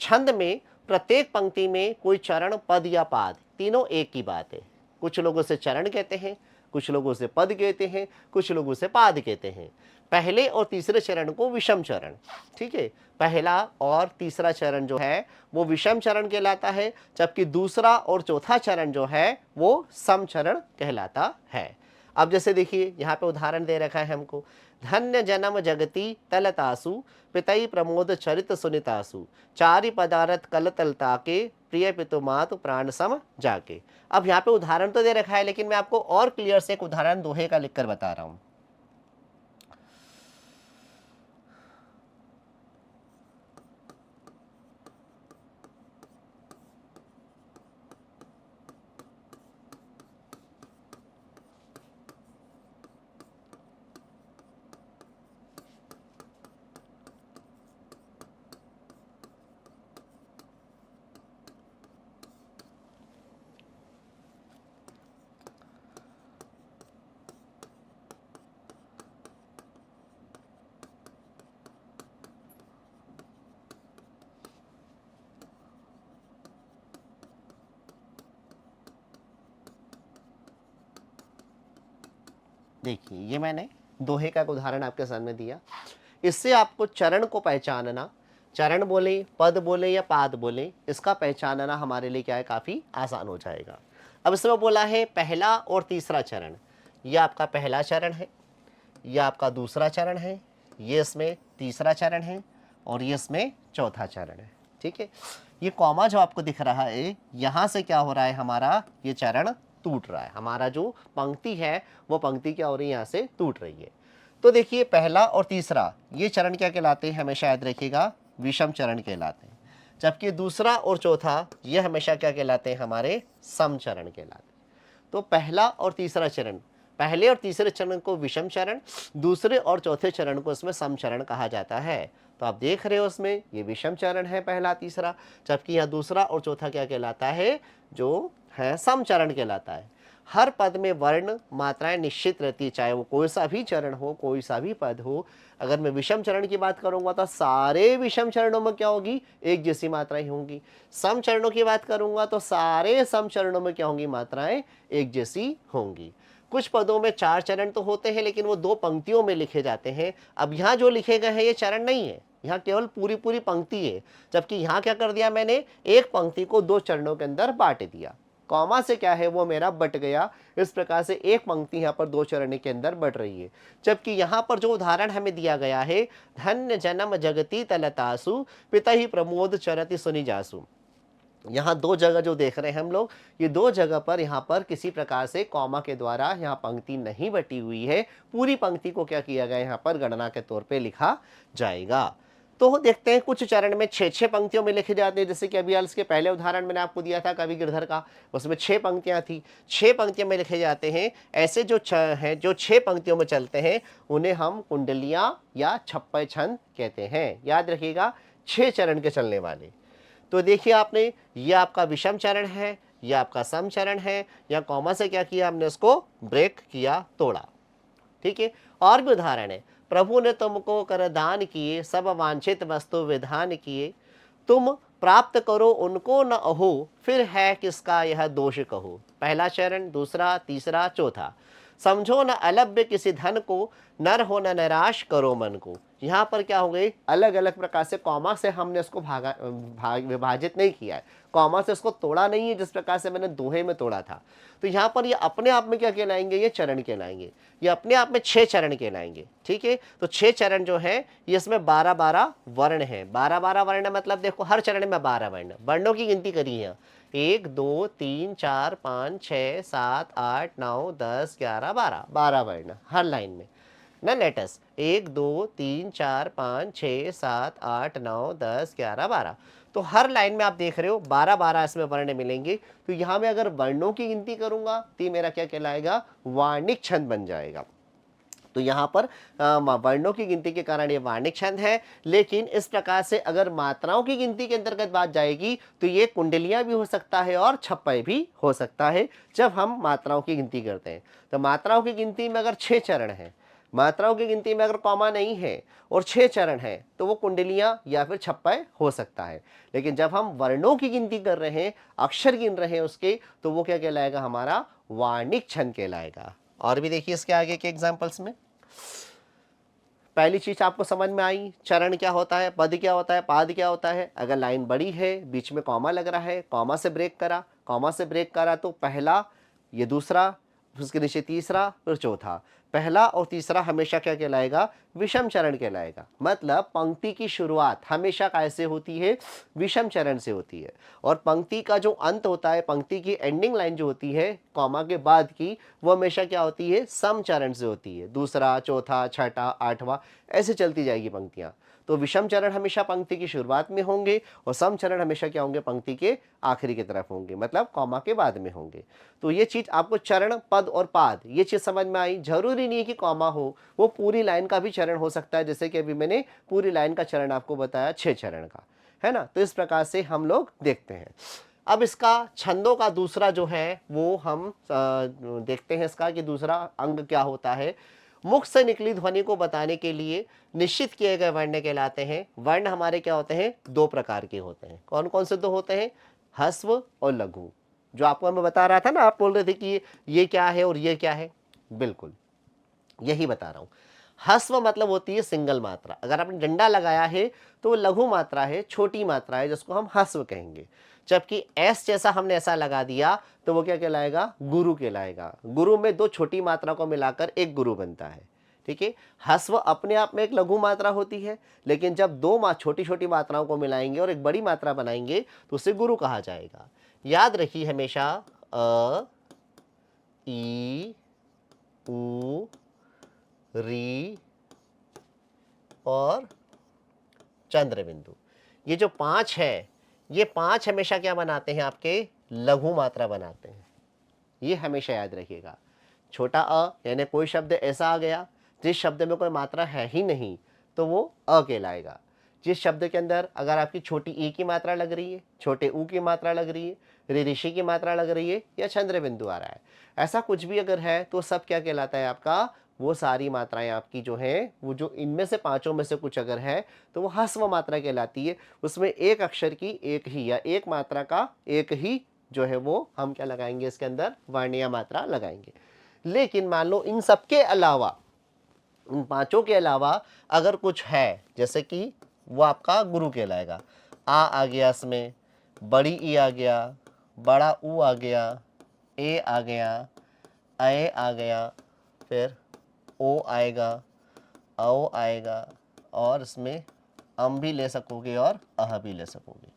छंद में प्रत्येक पंक्ति में कोई चरण पद या पाद तीनों एक ही बात है। कुछ लोग उसे चरण कहते हैं, कुछ लोग उसे पद कहते हैं, कुछ लोग उसे पाद कहते हैं। पहले और तीसरे चरण को विषम चरण, ठीक है, पहला और तीसरा चरण जो है वो विषम चरण कहलाता है, जबकि दूसरा और चौथा चरण जो है वो सम चरण कहलाता है। अब जैसे देखिए यहाँ पे उदाहरण दे रखा है हमको, धन्य जन्म जगती तलतासु, पितई प्रमोद चरित सुनितासु, चारि पदारथ कल तलता के, प्रिय पितु मातु प्राण सम जाके। अब यहाँ पे उदाहरण तो दे रखा है, लेकिन मैं आपको और क्लियर से एक उदाहरण दोहे का लिखकर बता रहा हूं। देखिए ये मैंने दोहे का एक उदाहरण आपके सामने दिया, इससे आपको चरण को पहचानना, चरण बोले पद बोले या पाद बोले, इसका पहचानना हमारे लिए क्या है, काफी आसान हो जाएगा। अब इसमें बोला है पहला और तीसरा चरण, ये आपका पहला चरण है, ये आपका दूसरा चरण है, ये इसमें तीसरा चरण है और ये इसमें चौथा चरण है। ठीक है, ये कॉमा जो आपको दिख रहा है यहाँ से क्या हो रहा है, हमारा ये चरण टूट रहा है, हमारा जो पंक्ति है वो पंक्ति क्या हो रही है, यहाँ से टूट रही है। तो देखिए पहला और तीसरा ये चरण क्या कहलाते हैं, हमेशा याद रखिएगा विषम चरण कहलाते हैं, जबकि दूसरा और चौथा ये हमेशा क्या कहलाते हैं, हमारे सम चरण कहलाते हैं। तो पहला और तीसरा चरण, पहले और तीसरे चरण को विषम चरण, दूसरे और चौथे चरण को इसमें सम चरण कहा जाता है। तो आप देख रहे हो उसमें ये विषम चरण है पहला तीसरा, जबकि यहाँ दूसरा और चौथा क्या कहलाता है, जो है सम चरण कहलाता है। हर पद में वर्ण मात्राएं निश्चित रहती है, चाहे वो कोई सा भी चरण हो, कोई सा भी पद हो। अगर मैं विषम चरण की बात करूंगा तो सारे विषम चरणों में क्या होगी, एक जैसी मात्राएं होंगी। सम चरणों की बात करूंगा तो सारे सम चरणों में क्या होंगी, मात्राएं एक जैसी होंगी। कुछ पदों में 4 चरण तो होते हैं, लेकिन वो 2 पंक्तियों में लिखे जाते हैं। अब यहाँ जो लिखे गए हैं ये चरण नहीं है, यहाँ केवल पूरी पूरी पंक्ति है। जबकि यहाँ क्या कर दिया मैंने, एक पंक्ति को 2 चरणों के अंदर बांट दिया। कॉमा से क्या है, वो मेरा बट गया। इस प्रकार से एक पंक्ति यहाँ पर 2 चरण के अंदर बट रही है। जबकि यहाँ पर जो उदाहरण हमें दिया गया है, धन्य जन्म जगति तलतासु पिता ही प्रमोद चरति सुनि जासु, यहाँ 2 जगह जो देख रहे हैं हम लोग, ये 2 जगह पर यहाँ पर किसी प्रकार से कॉमा के द्वारा यहाँ पंक्ति नहीं बटी हुई है। पूरी पंक्ति को क्या किया गया, यहाँ पर गणना के तौर पे लिखा जाएगा। तो देखते हैं कुछ चरण में 6-6 पंक्तियों में लिखे जाते हैं, जैसे कि अभी इसके पहले उदाहरण मैंने आपको दिया था कवि गिरधर का, उसमें 6 पंक्तियां थी, 6 पंक्तियों में लिखे जाते हैं। ऐसे जो हैं जो 6 पंक्तियों में चलते हैं उन्हें हम कुंडलियां या छप्पय छंद कहते हैं। याद रखिएगा, 6 चरण के चलने वाले। तो देखिए आपने, ये आपका विषम चरण है, ये आपका सम चरण है, या कॉमा से क्या किया हमने, उसको ब्रेक किया, तोड़ा। ठीक है, और भी उदाहरण है, प्रभु ने तुमको कर दान किए, सब वांछित वस्तु विधान किए, तुम प्राप्त करो उनको न अहो, फिर है किसका यह दोष कहो। पहला चरण, दूसरा, तीसरा, चौथा। समझो न अलभ्य किसी धन को, नर हो न निराश करो मन को। यहाँ पर क्या हो गई, अलग अलग प्रकार से कॉमा से हमने इसको विभाजित नहीं किया है, कॉमा से इसको तोड़ा नहीं है जिस प्रकार से मैंने दोहे में तोड़ा था। तो यहाँ पर ये अपने आप में क्या कहलाएंगे, ये चरण कहलाएंगे, ये अपने आप में 6 चरण कहलाएंगे। ठीक है, तो 6 चरण जो है ये इसमें 12-12 वर्ण है। 12-12 वर्ण मतलब देखो हर चरण में 12 वर्ण, वर्णों की गिनती करी है, 1 2 3 4 5 6 7 8 9 10 11 12, 12 वर्ण हर लाइन में ना। लेटस 1 2 3 4 5 6 7 8 9 10 11 12, तो हर लाइन में आप देख रहे हो 12-12 इसमें वर्ण मिलेंगे। तो यहाँ में अगर वर्णों की गिनती करूंगा तो मेरा क्या कहलाएगा, वार्णिक छंद बन जाएगा। तो यहाँ पर वर्णों की गिनती के कारण ये वार्णिक छंद है। लेकिन इस प्रकार से अगर मात्राओं की गिनती के अंतर्गत बात जाएगी तो ये कुंडलियां भी हो सकता है और छप्पय भी हो सकता है जब हम मात्राओं की गिनती करते हैं। तो मात्राओं की गिनती में अगर 6 चरण है, मात्राओं की गिनती में अगर कॉमा नहीं है और 6 चरण है, तो वो कुंडलियां या फिर छप्पय हो सकता है। लेकिन जब हम वर्णों की गिनती कर रहे हैं, अक्षर गिन रहे हैं उसके, तो वो क्या कहलाएगा, हमारा वार्णिक छंद कहलाएगा। और भी देखिए इसके आगे के एग्जाम्पल्स में, पहली चीज आपको समझ में आई, चरण क्या होता है, पद क्या होता है, पाद क्या होता है। अगर लाइन बड़ी है, बीच में कॉमा लग रहा है, कॉमा से ब्रेक करा, कॉमा से ब्रेक करा तो पहला, ये दूसरा, उसके नीचे तीसरा, फिर चौथा। पहला और तीसरा हमेशा क्या कहलाएगा, विषम चरण कहलाएगा। मतलब पंक्ति की शुरुआत हमेशा कैसे होती है, विषम चरण से होती है, और पंक्ति का जो अंत होता है, पंक्ति की एंडिंग लाइन जो होती है कॉमा के बाद की, वो हमेशा क्या होती है, सम चरण से होती है। दूसरा, चौथा, छठा, आठवां, ऐसे चलती जाएगी पंक्तियां। तो विषम चरण हमेशा पंक्ति की शुरुआत में होंगे और सम चरण हमेशा क्या होंगे, पंक्ति के आखिरी की तरफ होंगे, मतलब कॉमा के बाद में होंगे। तो ये चीज आपको चरण, पद और पाद, ये चीज समझ में आई। जरूरी नहीं है कि कॉमा हो, वो पूरी लाइन का भी चरण हो सकता है, जैसे कि अभी मैंने पूरी लाइन का चरण आपको बताया 6 चरण का, है ना। तो इस प्रकार से हम लोग देखते हैं। अब इसका छंदों का दूसरा जो है वो हम देखते हैं इसका कि दूसरा अंग क्या होता है। मुख से निकली ध्वनि को बताने के लिए निश्चित किए गए वर्ण कहलाते हैं। वर्ण हमारे क्या होते हैं, 2 प्रकार के होते हैं। कौन कौन से 2 होते हैं, ह्रस्व और लघु। जो आपको मैं बता रहा था ना, आप बोल रहे थे कि ये क्या है और ये क्या है, बिल्कुल यही बता रहा हूं। ह्रस्व मतलब होती है सिंगल मात्रा, अगर आपने डंडा लगाया है तो वो लघु मात्रा है, छोटी मात्रा है, जिसको हम ह्रस्व कहेंगे। जबकि एस जैसा हमने ऐसा लगा दिया तो वो क्या कहलाएगा, गुरु कहलाएगा। गुरु में 2 छोटी मात्रा को मिलाकर एक गुरु बनता है। ठीक है, ह्रस्व अपने आप में एक लघु मात्रा होती है, लेकिन जब 2 छोटी छोटी मात्राओं को मिलाएंगे और एक बड़ी मात्रा बनाएंगे तो उसे गुरु कहा जाएगा। याद रखिए हमेशा अ, ई, उ, री और चंद्र बिंदु, ये जो 5 है, ये 5 हमेशा क्या बनाते हैं, आपके लघु मात्रा बनाते हैं। ये हमेशा याद रखिएगा। छोटा अ यानी कोई शब्द ऐसा आ गया जिस शब्द में कोई मात्रा है ही नहीं, तो वो अ कहलाएगा। जिस शब्द के अंदर अगर आपकी छोटी ई की मात्रा लग रही है, छोटे ऊ की मात्रा लग रही है, ऋषि की मात्रा लग रही है या चंद्र बिंदु आ रहा है, ऐसा कुछ भी अगर है तो सब क्या कहलाता है आपका, वो सारी मात्राएं आपकी जो हैं, वो जो इनमें से पांचों में से कुछ अगर है तो वो ह्रस्व मात्रा कहलाती है। उसमें एक अक्षर की एक ही या एक मात्रा का एक ही जो है वो हम क्या लगाएंगे, इसके अंदर वर्ण या मात्रा लगाएंगे। लेकिन मान लो इन सबके अलावा, उन पांचों के अलावा अगर कुछ है, जैसे कि वो आपका गुरु कहलाएगा। आ गया, इसमें बड़ी ई आ गया, बड़ा ऊ आ गया, ए आ गया, ए आ गया, फिर ओ आएगा, औ आएगा, और इसमें अम भी ले सकोगे और अह भी ले सकोगे।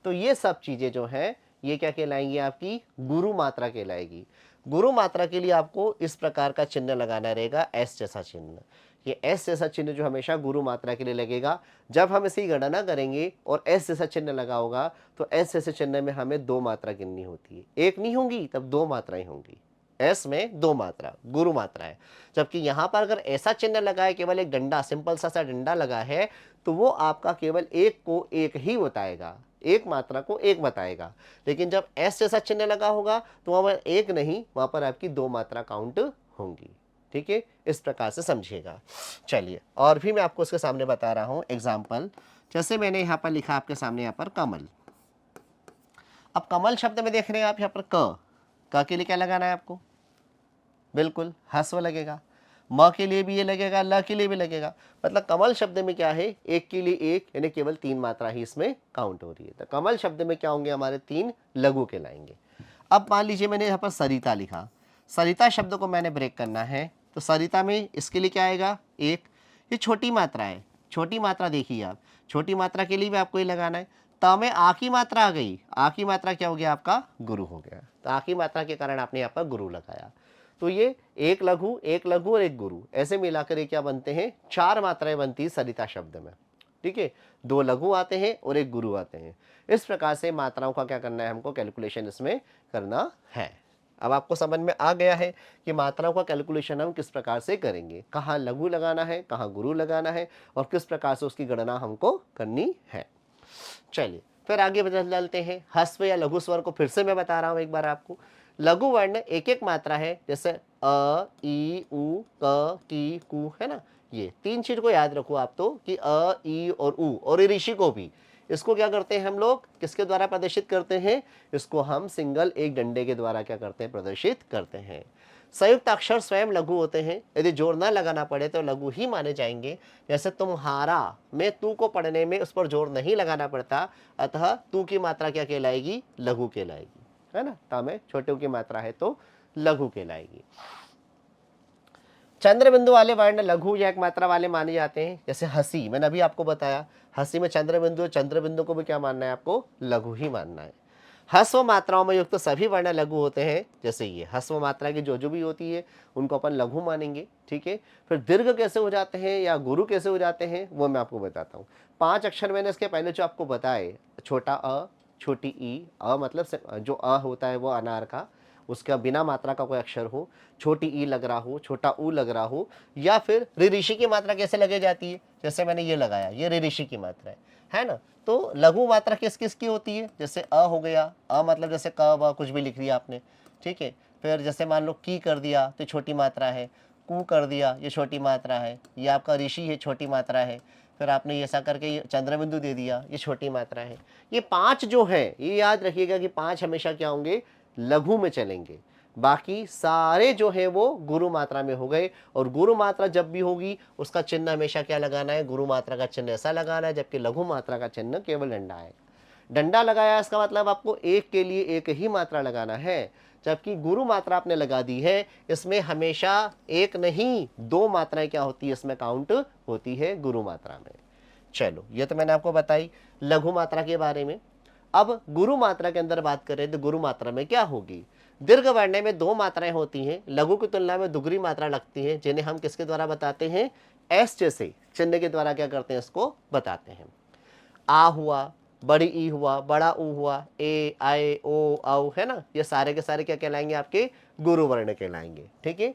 तो ये सब चीज़ें जो हैं ये क्या कहलाएंगी, आपकी गुरु मात्रा कहलाएगी। गुरु मात्रा के लिए आपको इस प्रकार का चिन्ह लगाना रहेगा, एस जैसा चिन्ह। ये एस जैसा चिन्ह जो हमेशा गुरु मात्रा के लिए लगेगा। जब हम इसकी गणना करेंगे और एस जैसा चिन्ह लगा होगा तो एस जैसे चिन्ह में हमें दो मात्रा गिननी होती है, एक नहीं होंगी तब दो मात्राएं होंगी। एस में दो मात्रा गुरु मात्रा है, जबकि यहाँ पर अगर ऐसा चिन्ह लगा है, केवल एक डंडा, सिंपल सा डंडा लगा है, तो वो आपका केवल एक को एक ही बताएगा, एक मात्रा को एक बताएगा। लेकिन जब एस जैसा चिन्ह लगा होगा तो वहां पर एक नहीं, वहां पर आपकी दो मात्रा काउंट होंगी। ठीक है, इस प्रकार से समझिएगा। चलिए, और भी मैं आपको उसके सामने बता रहा हूं एग्जाम्पल। जैसे मैंने यहाँ पर लिखा आपके सामने, यहाँ पर कमल। अब कमल शब्द में देख रहे हैं आप यहाँ पर क के लिए क्या लगाना है आपको, बिल्कुल ह्रस्व लगेगा। म के लिए भी ये लगेगा, ल के लिए भी लगेगा। मतलब कमल शब्द में क्या है, एक के लिए एक, यानी केवल तीन मात्रा ही इसमें काउंट हो रही है। तो कमल शब्द में क्या होंगे, हमारे तीन लघु कहलाएंगे। अब मान लीजिए मैंने यहाँ पर सरिता लिखा, सरिता शब्द को मैंने ब्रेक करना है, तो सरिता में इसके लिए क्या आएगा, एक। ये छोटी मात्रा है, छोटी मात्रा देखिए आप, छोटी मात्रा के लिए भी आपको ये लगाना है। त में आ की मात्रा आ गई, आ की मात्रा क्या हो गया आपका, गुरु हो गया। तो आ की मात्रा के कारण आपने यहाँ पर गुरु लगाया। तो ये एक लघु और एक गुरु, ऐसे मिलाकर ये क्या बनते हैं, चार मात्राएं बनती है सरिता शब्द में। ठीक है, दो लघु आते हैं और एक गुरु आते हैं। इस प्रकार से मात्राओं का क्या करना है, हमको कैलकुलेशन इसमें करना है। अब आपको समझ में आ गया है कि मात्राओं का कैलकुलेशन हम किस प्रकार से करेंगे, कहाँ लघु लगाना है, कहाँ गुरु लगाना है, और किस प्रकार से उसकी गणना हमको करनी है। चलिए फिर आगे बदल डालते हैं। ह्रस्व या लघु स्वर को फिर से मैं बता रहा हूं एक बार आपको। लघु वर्ण एक एक मात्रा है, जैसे अ, ई, उ, क, की, कु, है ना। ये तीन चीज को याद रखो आप तो, कि अ, ई और उ, और ऋषि को भी, इसको क्या करते हैं हम लोग, किसके द्वारा प्रदर्शित करते हैं, इसको हम सिंगल एक डंडे के द्वारा क्या करते हैं, प्रदर्शित करते हैं। संयुक्त अक्षर स्वयं लघु होते हैं, यदि जोर ना लगाना पड़े तो लघु ही माने जाएंगे। जैसे तुम्हारा में तू को पढ़ने में उस पर जोर नहीं लगाना पड़ता, अतः तू की मात्रा क्या कहलाएगी, लघु कहलाएगी, है ना। ता में छोटे की मात्रा है तो लघु कहलाएगी। चंद्र बिंदु वाले वर्ण लघु या एक मात्रा वाले माने जाते हैं। जैसे हंसी, मैंने अभी आपको बताया, हंसी में चंद्र बिंदु को भी क्या मानना है, आपको लघु ही मानना है। ह्रस्व मात्राओं में युक्त सभी वर्ण लघु होते हैं। जैसे ये ह्रस्व मात्रा की जो भी होती है उनको अपन लघु मानेंगे। ठीक है, फिर दीर्घ कैसे हो जाते हैं या गुरु कैसे हो जाते हैं वो मैं आपको बताता हूँ। 5 अक्षर मैंने इसके पहले जो आपको बताए, छोटा अ, छोटी ई, अ मतलब जो अ होता है वो अनार का, उसका बिना मात्रा का कोई अक्षर हो, छोटी ई लग रहा हो, छोटा ऊ लग रहा हो, या फिर ऋषि की मात्रा कैसे लगे जाती है, जैसे मैंने ये लगाया, ये ऋषि की मात्रा है ना। तो लघु मात्रा किस किस की होती है, जैसे अ हो गया, अ मतलब जैसे क व कुछ भी लिख दिया आपने। ठीक है, फिर जैसे मान लो की कर दिया तो छोटी मात्रा है, कु कर दिया ये छोटी मात्रा है, ये आपका ऋषि है छोटी मात्रा है, फिर आपने ऐसा करके ये चंद्रबिंदु दे दिया ये छोटी मात्रा है। ये 5 जो है, ये याद रखिएगा कि 5 हमेशा क्या होंगे, लघु में चलेंगे। बाकी सारे जो है वो गुरु मात्रा में हो गए, और गुरु मात्रा जब भी होगी उसका चिन्ह हमेशा क्या लगाना है, गुरु मात्रा का चिन्ह ऐसा लगाना है, जबकि लघु मात्रा का चिन्ह केवल डंडा है। डंडा लगाया इसका मतलब आपको एक के लिए एक ही मात्रा लगाना है, जबकि गुरु मात्रा आपने लगा दी है, इसमें हमेशा एक नहीं दो मात्राएं क्या होती है, इसमें काउंट होती है गुरु मात्रा में। चलो ये तो मैंने आपको बताई लघु मात्रा के बारे में। अब गुरु मात्रा के अंदर बात करें तो गुरु मात्रा में क्या होगी, दीर्घ वर्ण में दो मात्राएं होती हैं, लघु की तुलना में दुगुनी मात्रा लगती है, जिन्हें हम किसके द्वारा बताते हैं, एस जैसे चिन्ह के द्वारा क्या करते हैं, इसको बताते हैं। आ हुआ, बड़ी ई हुआ, बड़ा ऊ हुआ, ए, आए, ओ, औ, है ना, ये सारे के सारे क्या कहलाएंगे, आपके गुरु वर्ण कहलाएंगे। ठीक है,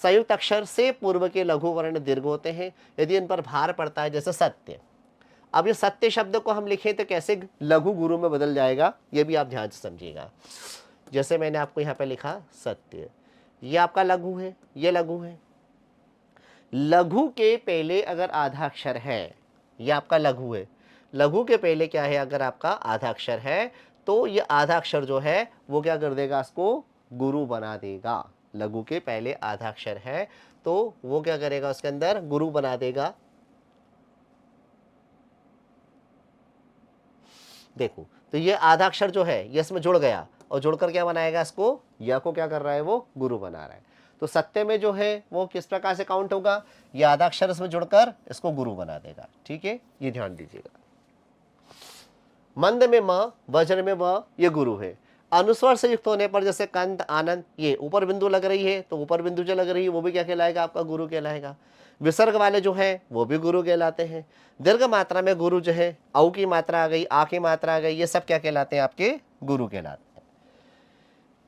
संयुक्त अक्षर से पूर्व के लघु वर्ण दीर्घ होते हैं यदि इन पर भार पड़ता है, जैसे सत्य। अब ये सत्य शब्द को हम लिखें तो कैसे लघु गुरु में बदल जाएगा, ये भी आप ध्यान से समझिएगा। जैसे मैंने आपको यहाँ पे लिखा सत्य, ये आपका लघु है, ये लघु है। लघु के पहले अगर आधा अक्षर है, ये आपका लघु है, लघु के पहले क्या है, अगर आपका आधा अक्षर है तो ये आधा अक्षर जो है वो क्या कर देगा, इसको गुरु बना देगा। लघु के पहले आधा अक्षर है तो वो क्या करेगा, उसके अंदर गुरु बना देगा। देखो तो ये आधा अक्षर जो है ये इसमें जुड़ गया और जुड़कर क्या बनाएगा, इसको या को क्या कर रहा है, वो गुरु बना रहा है। तो सत्य में जो है वो किस प्रकार से काउंट होगा, ये आधा अक्षर इसमें जुड़कर इसको गुरु बना देगा। ठीक है, ये ध्यान दीजिएगा। मंद में म, वज्र में व, ये गुरु है। अनुस्वर से युक्त होने पर जैसे कंद, आनंद, ये ऊपर बिंदु लग रही है तो ऊपर बिंदु जो लग रही है वो भी क्या कहलाएगा, आपका गुरु कहलाएगा। विसर्ग वाले जो है वो भी गुरु कहलाते हैं। दीर्घ मात्रा में गुरु जो है, औ की मात्रा आ गई, आ की मात्रा आ गई, ये सब क्या कहलाते हैं, आपके गुरु कहलाते हैं।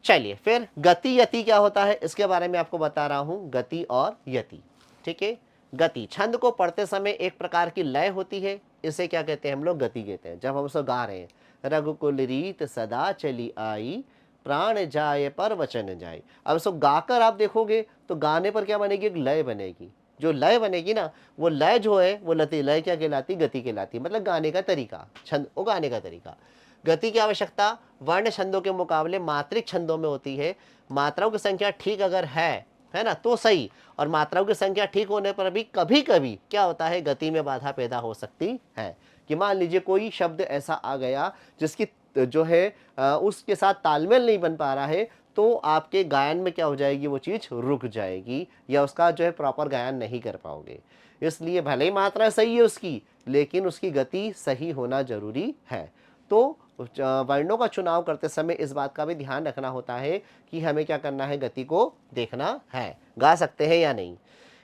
चलिए फिर गति यति क्या होता है, इसके बारे में आपको बता रहा हूं, गति और यति। ठीक है, गति छंद को पढ़ते समय एक प्रकार की लय होती है, इसे क्या कहते हैं हम लोग, गति कहते हैं। जब हम उसको गा रहे हैं, रघुकुल रीत सदा चली आई, प्राण जाए पर वचन जाए। अब इसको गाकर आप देखोगे तो गाने पर क्या बनेगी, एक लय बनेगी। जो लय बनेगी ना, वो लय जो है वो लती लय क्या कहलाती, गति कहलाती। मतलब गाने का तरीका, छंद वो गाने का तरीका। गति की आवश्यकता वर्ण छंदों के मुकाबले मात्रिक छंदों में होती है। मात्राओं की संख्या ठीक अगर है ना, तो सही, और मात्राओं की संख्या ठीक होने पर भी कभी कभी क्या होता है, गति में बाधा पैदा हो सकती है। कि मान लीजिए कोई शब्द ऐसा आ गया जिसकी जो है उसके साथ तालमेल नहीं बन पा रहा है, तो आपके गायन में क्या हो जाएगी, वो चीज़ रुक जाएगी या उसका जो है प्रॉपर गायन नहीं कर पाओगे। इसलिए भले ही मात्रा सही है उसकी, लेकिन उसकी गति सही होना जरूरी है। तो वर्णों का चुनाव करते समय इस बात का भी ध्यान रखना होता है कि हमें क्या करना है, गति को देखना है, गा सकते हैं या नहीं।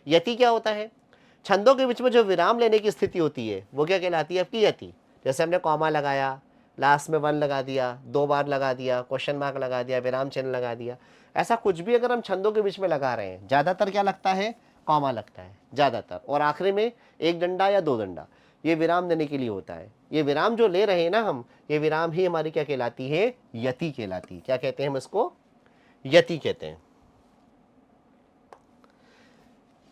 यति क्या होता है, छंदों के बीच में जो विराम लेने की स्थिति होती है वो क्या कहलाती है, आपकी यति। जैसे हमने कॉमा लगाया, लास्ट में 1 लगा दिया, 2 बार लगा दिया, क्वेश्चन मार्क लगा दिया, विराम चिन्ह लगा दिया, ऐसा कुछ भी अगर हम छंदों के बीच में लगा रहे हैं, ज़्यादातर क्या लगता है, कॉमा लगता है ज़्यादातर, और आखिरी में 1 डंडा या 2 डंडा, ये विराम देने के लिए होता है। ये विराम जो ले रहे हैं ना हम, ये विराम ही हमारी क्या कहलाती है, यति कहलाती है। क्या कहते हैं हम इसको, यति कहते हैं।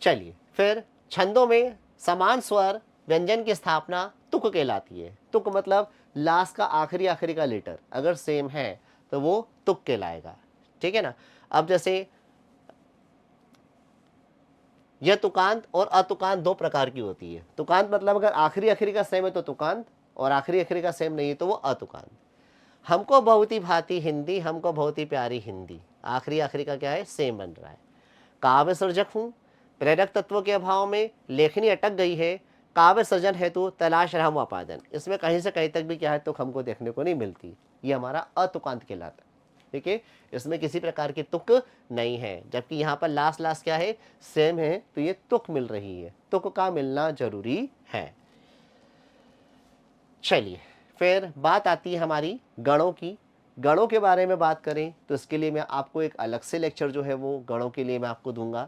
चलिए फिर छंदों में समान स्वर व्यंजन की स्थापना तुक कहलाती है। तुक मतलब लास्ट का आखिरी आखिरी का लेटर अगर सेम है तो वो तुक कहलाएगा। ठीक है ना। अब जैसे यह तुकांत और अतुकांत 2 प्रकार की होती है। तुकांत मतलब अगर आखिरी आखिरी का सेम है तो तुकांत, और आखिरी आखिरी का सेम नहीं है तो वो अतुकांत। हमको बहुत ही भाती हिंदी, हमको बहुत ही प्यारी हिंदी, आखिरी आखिरी का क्या है, सेम बन रहा है। काव्य सृजक हूँ, प्रेरक तत्वों के अभाव में लेखनी अटक गई है, काव्य सृजन हेतु तलाश रहा हूँ अपादन। इसमें कहीं से कहीं तक भी क्या है, तुक हमको देखने को नहीं मिलती, ये हमारा अतुकांत कहलाता है। ठीक है, इसमें किसी प्रकार की तुक नहीं है, जबकि यहाँ पर लास्ट लास्ट क्या है, सेम है, तो ये तुक मिल रही है। तुक का मिलना जरूरी है। चलिए फिर बात आती है हमारी गणों की। गणों के बारे में बात करें तो इसके लिए मैं आपको एक अलग से लेक्चर जो है वो गणों के लिए मैं आपको दूंगा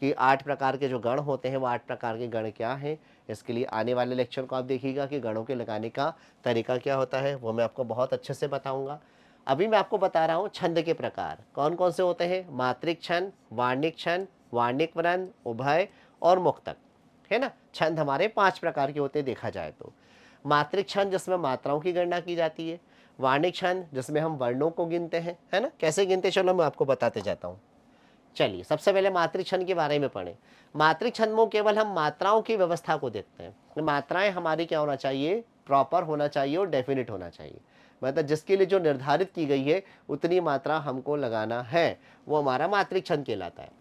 कि 8 प्रकार के जो गण होते हैं वो 8 प्रकार के गण क्या हैं। इसके लिए आने वाले लेक्चर को आप देखिएगा कि गणों के लगाने का तरीका क्या होता है, वो मैं आपको बहुत अच्छे से बताऊंगा। अभी मैं आपको बता रहा हूँ छंद के प्रकार कौन कौन से होते हैं। मात्रिक छंद, वार्णिक छंद, वार्णिक वृंद, उभय और मुक्तक, है ना। छंद हमारे 5 प्रकार के होते हैं देखा जाए तो। मात्रिक छंद जिसमें मात्राओं की गणना की जाती है, वार्णिक छंद जिसमें हम वर्णों को गिनते हैं, है ना। कैसे गिनते, चलो मैं आपको बताते जाता हूँ। चलिए सबसे पहले मात्रिक छंद के बारे में पढ़ें। मात्रिक छंद में केवल हम मात्राओं की व्यवस्था को देखते हैं। मात्राएं हमारी क्या होना चाहिए, प्रॉपर होना चाहिए और डेफिनिट होना चाहिए। मतलब जिसके लिए जो निर्धारित की गई है उतनी मात्रा हमको लगाना है, वो हमारा मात्रिक छंद कहलाता है।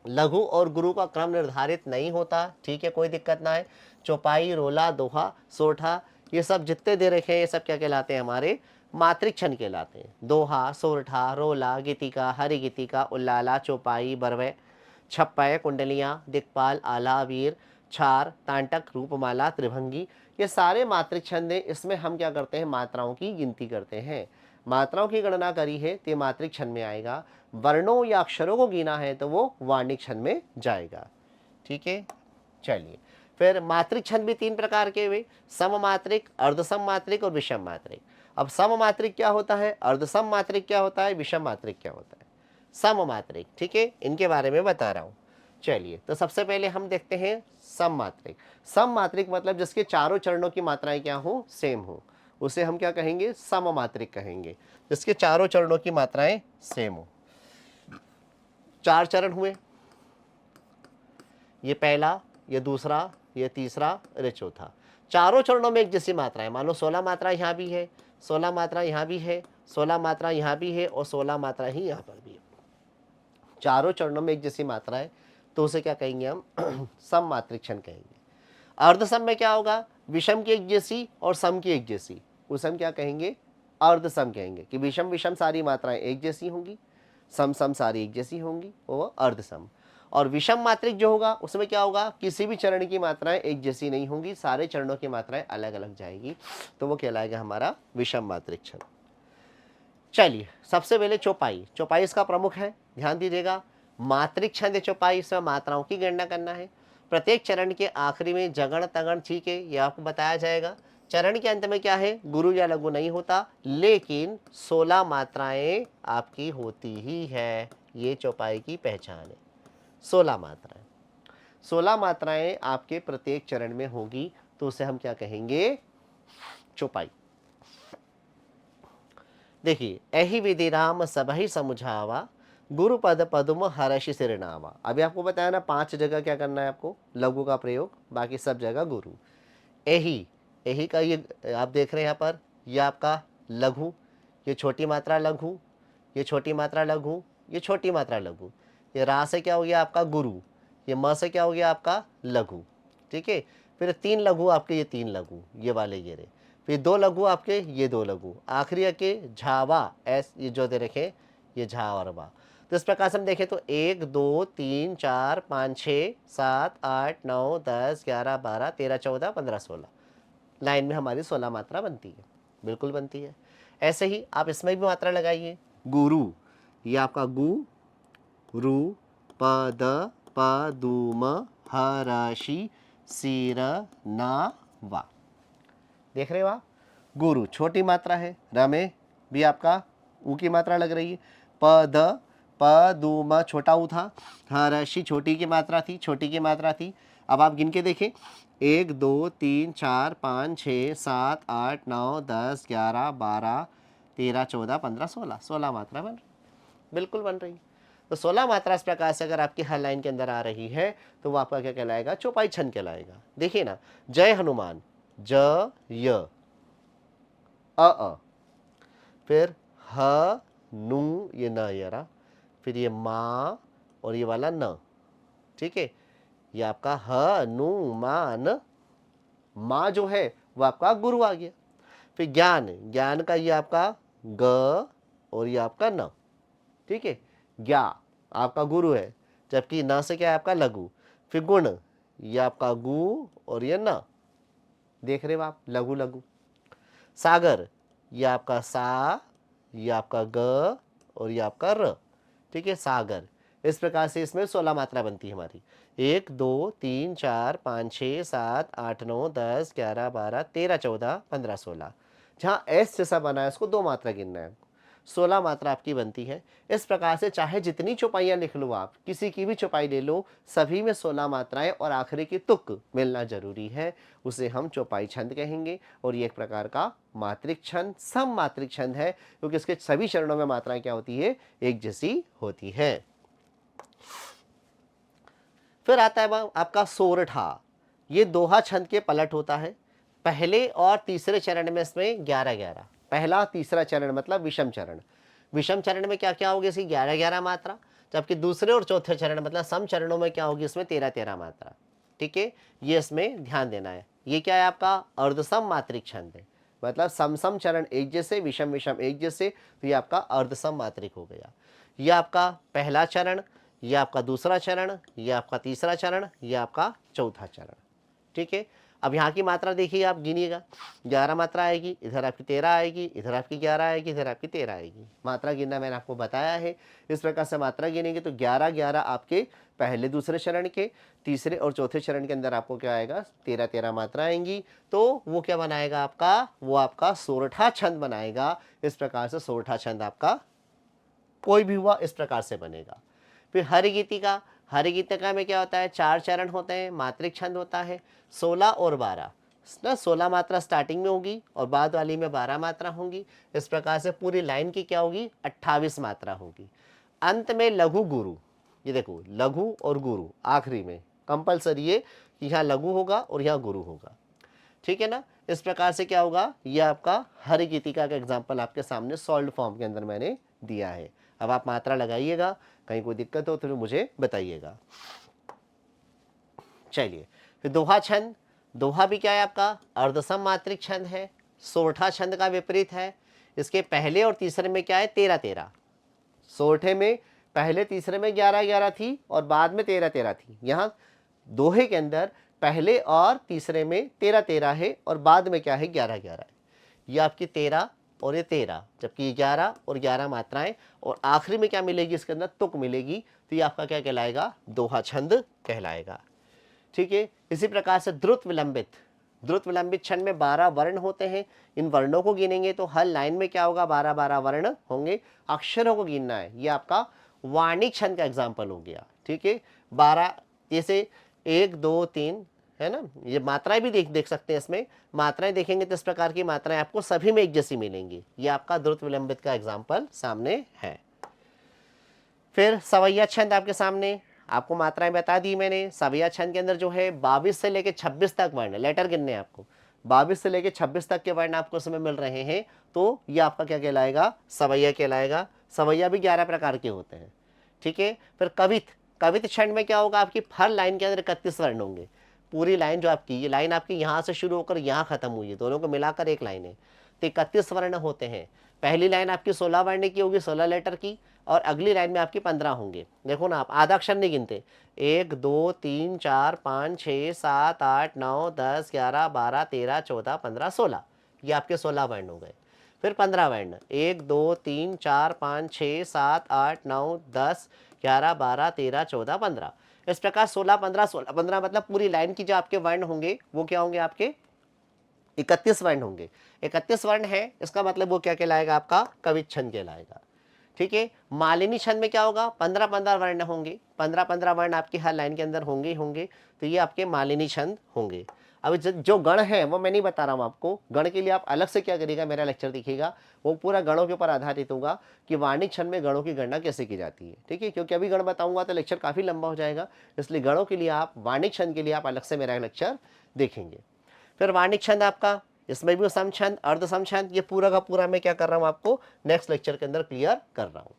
लघु और गुरु का क्रम निर्धारित नहीं होता, ठीक है, कोई दिक्कत ना है। चौपाई, रोला, दोहा, सोठा, ये सब जितने दे रखे हैं ये सब क्या कहलाते हैं, हमारे मात्रिक छंद कहलाते हैं। दोहा, सोरठा, रोला, गीतिका, हरिगीतिका, उल्लाला, चौपाई, बरवे, छप्पय, कुंडलियाँ, दिक्पाल, आला, वीर, छार, तांटक, रूपमाला, त्रिभंगी, ये सारे मात्रिक छंद हैं। इसमें हम क्या करते हैं, मात्राओं की गिनती करते हैं। मात्राओं की गणना करी है तो ये मात्रिक छंद में आएगा। वर्णों या अक्षरों को गिना है तो वो वार्णिक छंद में जाएगा। ठीक है, चलिए फिर मात्रिक छंद भी 3 प्रकार के हुए, सममात्रिक, अर्धसममात्रिक और विषम मात्रिक। अब सममात्रिक क्या होता है, अर्धसम मात्रिक क्या होता है, विषम मात्रिक क्या होता है? सममात्रिक, ठीक है, इनके बारे में बता रहा हूँ। चलिए, तो सबसे पहले हम देखते हैं सममात्रिक। सममात्रिक मतलब जिसके चारों चरणों की मात्राएं क्या हो, सेम हो, उसे हम क्या कहेंगे, सममात्रिक कहेंगे। जिसके चारों चरणों की मात्राएं सेम हो। 4 चरण हुए, ये पहला, ये दूसरा, ये तीसरा और ये चौथा। चारों चरणों में एक जैसी मात्रा है। मान लो 16 मात्रा यहाँ भी है, 16 मात्रा यहाँ भी है, 16 मात्रा यहाँ भी है और 16 मात्रा ही यहाँ पर भी है। चारों चरणों में एक जैसी मात्रा है, तो उसे क्या कहेंगे हम सममात्रिक छंद कहेंगे। अर्धसम में क्या होगा, विषम की एक जैसी और सम की एक जैसी, उसे हम क्या कहेंगे, अर्धसम कहेंगे कि विषम विषम सारी मात्राएं एक जैसी होंगी, सम सम सारी एक जैसी होंगी, वो अर्धसम। और विषम मात्रिक जो होगा उसमें क्या होगा, किसी भी चरण की मात्राएं एक जैसी नहीं होंगी, सारे चरणों की मात्राएं अलग अलग जाएगी, तो वो कहलाएगा हमारा विषम मात्रिक छंद। चलिए, सबसे पहले चौपाई। चौपाई इसका प्रमुख है, ध्यान दीजिएगा। मात्रिक छंद चौपाई, इसमें मात्राओं की गणना करना है। प्रत्येक चरण के आखिरी में जगण तगण, ठीक है, ये आपको बताया जाएगा। चरण के अंत में क्या है, गुरु या लघु नहीं होता, लेकिन 16 मात्राएं आपकी होती ही है। ये चौपाई की पहचान है, 16 मात्राएं। 16 मात्राएं आपके प्रत्येक चरण में होगी, तो उसे हम क्या कहेंगे, चौपाई। देखिए, एहि विधि राम सबहि समुझावा, गुरु पद पद्म हर्षि सिरनावा। अभी आपको बताया ना 5 जगह क्या करना है आपको, लघु का प्रयोग, बाकी सब जगह गुरु। एहि, एहि का ये आप देख रहे हैं यहाँ पर, ये आपका लघु, ये छोटी मात्रा लघु, ये छोटी मात्रा लघु, ये छोटी मात्रा लघु। ये रा से क्या हो गया आपका गुरु, ये म से क्या हो गया आपका लघु, ठीक है। फिर 3 लघु आपके, ये 3 लघु, ये वाले ये रहे। फिर 2 लघु आपके, ये 2 लघु, आखिरी के झावा एस, ये जो दे रखे, ये झा और वा। तो इस प्रकार से हम देखें तो 1 2 3 4 5 6 7 8 9 10 11 12 13 14 15 16 लाइन में हमारी 16 मात्रा बनती है, बिल्कुल बनती है। ऐसे ही आप इसमें भी मात्रा लगाइए। गुरु, ये आपका गु रु पद पदुम हरषि सिर ना वा। देख रहे हो आप, गुरु छोटी मात्रा है, र में भी आपका ऊ की मात्रा लग रही है, पद पदुम छोटा ऊ था, हर्षि छोटी की मात्रा थी, छोटी की मात्रा थी। अब आप गिन के देखें, 1 2 3 4 5 6 7 8 9 10 11 12 13 14 15 16 16 मात्रा बन रही, बिल्कुल बन रही। तो 16 मात्रा इस प्रकार से अगर आपकी हर लाइन के अंदर आ रही है, तो वो आपका क्या कहलाएगा, चौपाई छंद कहलाएगा। देखिए ना, जय हनुमान, ज य अ, फिर ह नु, ये न यरा, फिर ये मा और ये वाला न, ठीक है। ये आपका ह नु मा न, मा जो है वो आपका गुरु आ गया। फिर ज्ञान, ज्ञान का ये आपका ग और ये आपका न, ठीक है। ज्ञा आपका गुरु है, जबकि न से क्या है आपका लघु। फिर गुण, ये आपका गु और ये न, देख रहे हो आप, लघु लघु। सागर, ये आपका सा, ये आपका ग और ये आपका र, ठीक है, सागर। इस प्रकार से इसमें 16 मात्रा बनती है हमारी। 1 2 3 4 5 6 7 8 9 10 11 12 13 14 15 16। जहाँ एस जैसा बना है उसको 2 मात्रा गिनना है, 16 मात्रा आपकी बनती है। इस प्रकार से चाहे जितनी चौपाइयाँ लिख लो आप, किसी की भी चौपाई ले लो, सभी में 16 मात्राएं और आखिरी की तुक मिलना जरूरी है, उसे हम चौपाई छंद कहेंगे। और ये एक प्रकार का मात्रिक छंद, सम मात्रिक छंद है, क्योंकि इसके सभी चरणों में मात्राएं क्या होती है, एक जैसी होती है। फिर आता है आपका सोरठा, ये दोहा छंद के पलट होता है। पहले और तीसरे चरण में इसमें 11-11, पहला तीसरा चरण मतलब विषम चरण। विषम चरण में क्या क्या होगी, इसकी 11-11 मात्रा, जबकि दूसरे और चौथे चरण मतलब सम चरणों में क्या होगी, इसमें 13-13 मात्रा, ठीक है। ये इसमें ध्यान देना है। ये क्या है आपका अर्धसम मात्रिक छंद है, मतलब सम सम चरण एक जैसे, विषम विषम एक जैसे, तो ये आपका अर्धसम मात्रिक हो गया। ये आपका पहला चरण, ये आपका दूसरा चरण, ये आपका तीसरा चरण, ये आपका चौथा चरण, ठीक है। अब यहाँ की मात्रा देखिए, आप गिनिएगा, 11 मात्रा आएगी, इधर आपकी 13 आएगी, इधर आपकी 11 आएगी, इधर आपकी 13 आएगी। मात्रा गिनना मैंने आपको बताया है। इस प्रकार से मात्रा गिनेंगे तो 11-11 आपके पहले दूसरे चरण के, तीसरे और चौथे चरण के अंदर आपको क्या आएगा, 13-13 मात्रा आएंगी। तो वो क्या बनाएगा आपका, वो आपका सोरठा छंद बनाएगा। इस प्रकार से सोरठा छंद आपका कोई भी हुआ इस प्रकार से बनेगा। फिर हरिगीतिका, हरिगीतिका में क्या होता है, 4 चरण होते हैं, मात्रिक छंद होता है, 16 और 12 ना, 16 मात्रा स्टार्टिंग में होगी और बाद वाली में 12 मात्रा होंगी। इस प्रकार से पूरी लाइन की क्या होगी, 28 मात्रा होगी। अंत में लघु गुरु, ये देखो लघु और गुरु आखिरी में कंपलसरी है कि यहाँ लघु होगा और यहाँ गुरु होगा, ठीक है ना। इस प्रकार से क्या होगा, ये आपका हरिगीतिका का एग्जाम्पल आपके सामने सॉल्व फॉर्म के अंदर मैंने दिया है। अब आप मात्रा लगाइएगा, कहीं कोई दिक्कत हो तो मुझे बताइएगा। चलिए, फिर दोहा छंद, दोहा भी क्या है आपका, अर्धसम मात्रिक छंद है, सोरठा छंद का विपरीत है। इसके पहले और तीसरे में क्या है, 13-13। सोरठे में पहले तीसरे में 11-11 थी और बाद में 13-13 थी। यहाँ दोहे के अंदर पहले और तीसरे में 13-13 है और बाद में क्या है, 11-11 है। ये आपकी 13 और ये 13, जबकि ये 11 और 11 मात्राएं, और आखिरी में क्या मिलेगी, इसके अंदर तुक मिलेगी। तो ये आपका क्या कहलाएगा, दोहा छंद कहलाएगा, ठीक है। इसी प्रकार से द्रुत विलंबित, द्रुत विलंबित छंद में 12 वर्ण होते हैं। इन वर्णों को गिनेंगे तो हर लाइन में क्या होगा, 12-12 वर्ण होंगे। अक्षरों को गिनना है, ये आपका वाणिक छंद का एग्जाम्पल हो गया, ठीक है। 12 जैसे 1 2 3 है ना, ये मात्राएं भी देख सकते हैं। इसमें मात्राएं देखेंगे तो इस प्रकार की मात्राएं आपको सभी में एक जैसी मिलेंगी। ये आपका द्रुत विलंबित का एग्जाम्पल सामने है। फिर सवैया छंद आपके सामने, आपको मात्राएं बता दी मैंने। सवैया छंद के अंदर जो है 22 से लेकर 26 तक वर्ण, लेटर गिनने आपको 22 से लेकर 26 तक के वर्ण आपको उसमें मिल रहे हैं। तो ये आपका क्या कहलाएगा, सवैया कहलाएगा। सवैया भी 11 प्रकार के होते हैं, ठीक है। फिर कवित, कवित छंद में क्या होगा, आपकी हर लाइन के अंदर 31 वर्ण होंगे। पूरी लाइन जो आपकी, ये लाइन आपकी यहाँ से शुरू होकर यहाँ खत्म हुई है, दोनों को मिलाकर एक लाइन है, तो 31 वर्ण होते हैं। पहली लाइन आपकी 16 वर्ण की होगी, 16 लेटर की, और अगली लाइन में आपकी 15 होंगे। देखो ना, आप आधा अक्षर नहीं गिनते, 1 2 3 4 5 6 7 8 9 10 11 12 13 14 15 16, ये आपके 16 वर्ण हो गए। फिर 15 वर्ण, 1 2 3 4 5 6 7 8 9 10 11 12 13 14 15। इस प्रकार 16 15 16 15 मतलब पूरी लाइन की जो आपके वर्ण होंगे वो क्या होंगे, आपके 31 वर्ण होंगे। 31 वर्ण है, इसका मतलब वो क्या कहलाएगा, आपका कवित छंद कहलाएगा, ठीक है। मालिनी छंद में क्या होगा, 15-15 वर्ण होंगे, 15-15 वर्ण आपकी हर लाइन के अंदर होंगे ही होंगे। तो ये आपके मालिनी छंद होंगे। अब जो गण है वो मैं नहीं बता रहा हूँ आपको, गण के लिए आप अलग से क्या करिएगा, मेरा लेक्चर देखिएगा, वो पूरा गणों के ऊपर आधारित होगा कि वाणिक छंद में गणों की गणना कैसे की जाती है, ठीक है। क्योंकि अभी गण बताऊंगा तो लेक्चर काफ़ी लंबा हो जाएगा, इसलिए गणों के लिए आप, वाणिक छंद के लिए आप अलग से मेरा लेक्चर देखेंगे। फिर वाणिक छंद आपका, इसमें भी सम छंद, अर्ध सम छंद, ये पूरा का पूरा मैं क्या कर रहा हूँ, आपको नेक्स्ट लेक्चर के अंदर क्लियर कर रहा हूँ।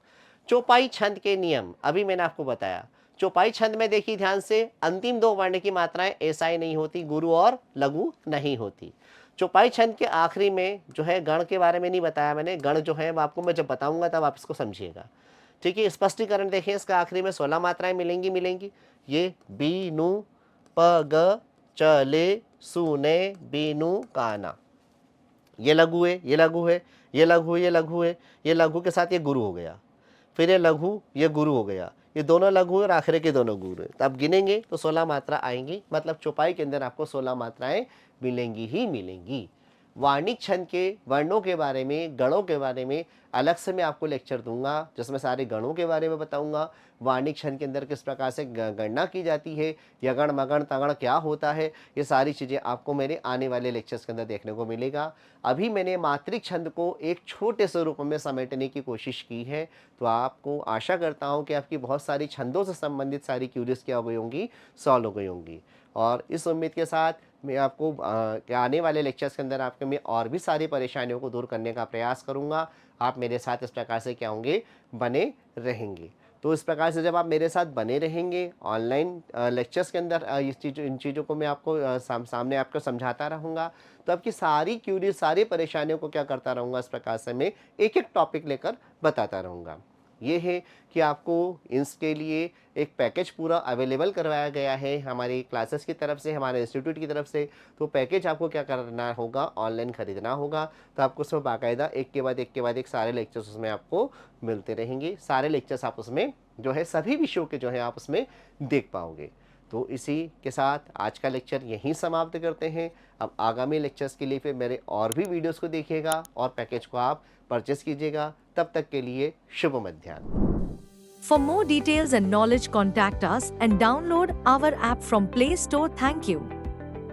चौपाई छंद के नियम अभी मैंने आपको बताया। चौपाई छंद में देखिए ध्यान से, अंतिम 2 वर्ण की मात्राएं ऐसा ही नहीं होती, गुरु और लघु नहीं होती। चौपाई छंद के आखिरी में जो है, गण के बारे में नहीं बताया मैंने, गण जो है वो आपको मैं जब बताऊंगा तब आप इसको समझिएगा, ठीक है। स्पष्टीकरण देखें, इसका आखिरी में 16 मात्राएं मिलेंगी। ये बीनु प ग चले सुने बीनु काना, ये लघु है, ये लघु है, ये लघु, ये लघु है, ये लघु के साथ ये गुरु हो गया, फिर ये लघु, ये गुरु हो गया, ये दोनों लघु और आखिर के दोनों गुरु है। तो आप गिनेंगे तो 16 मात्रा आएंगी, मतलब चौपाई के अंदर आपको 16 मात्राएं मिलेंगी ही मिलेंगी। वाणिक छंद के वर्णों के बारे में, गणों के बारे में अलग से मैं आपको लेक्चर दूंगा, जिसमें सारे गणों के बारे में बताऊंगा, वाणिक छंद के अंदर किस प्रकार से गणना की जाती है, यगण मगण तगण क्या होता है, ये सारी चीज़ें आपको मेरे आने वाले लेक्चर्स के अंदर देखने को मिलेगा। अभी मैंने मात्रिक छंद को एक छोटे से रूप में समेटने की कोशिश की है, तो आपको आशा करता हूँ कि आपकी बहुत सारी छंदों से संबंधित सारी क्यूरीज क्या हो गई होंगी, सॉल्व हो गई होंगी। और इस उम्मीद के साथ मैं आपको आने वाले लेक्चर्स के अंदर आपके में और भी सारी परेशानियों को दूर करने का प्रयास करूंगा। आप मेरे साथ इस प्रकार से क्या होंगे, बने रहेंगे। तो इस प्रकार से जब आप मेरे साथ बने रहेंगे ऑनलाइन लेक्चर्स के अंदर, इन चीज़ों को मैं आपको सामने आपको समझाता रहूँगा, तो आपकी सारी क्यूरीज, सारी परेशानियों को क्या करता रहूँगा, इस प्रकार से मैं एक एक टॉपिक लेकर बताता रहूँगा। ये है कि आपको इसके लिए एक पैकेज पूरा अवेलेबल करवाया गया है हमारी क्लासेस की तरफ से, हमारे इंस्टीट्यूट की तरफ से। तो पैकेज आपको क्या करना होगा, ऑनलाइन ख़रीदना होगा। तो आपको उसमें बाकायदा एक के बाद एक के बाद एक सारे लेक्चर्स उसमें आपको मिलते रहेंगे। सारे लेक्चर्स आप उसमें जो है सभी विषयों के जो है आप उसमें देख पाओगे। तो इसी के साथ आज का लेक्चर यहीं समाप्त करते हैं। अब आगामी लेक्चर्स के लिए फिर मेरे और भी वीडियोस को देखिएगा और पैकेज को आप परचेस कीजिएगा। तब तक के लिए शुभ मध्याह्न। For more details and knowledge, contact us and download our app from Play Store. Thank you.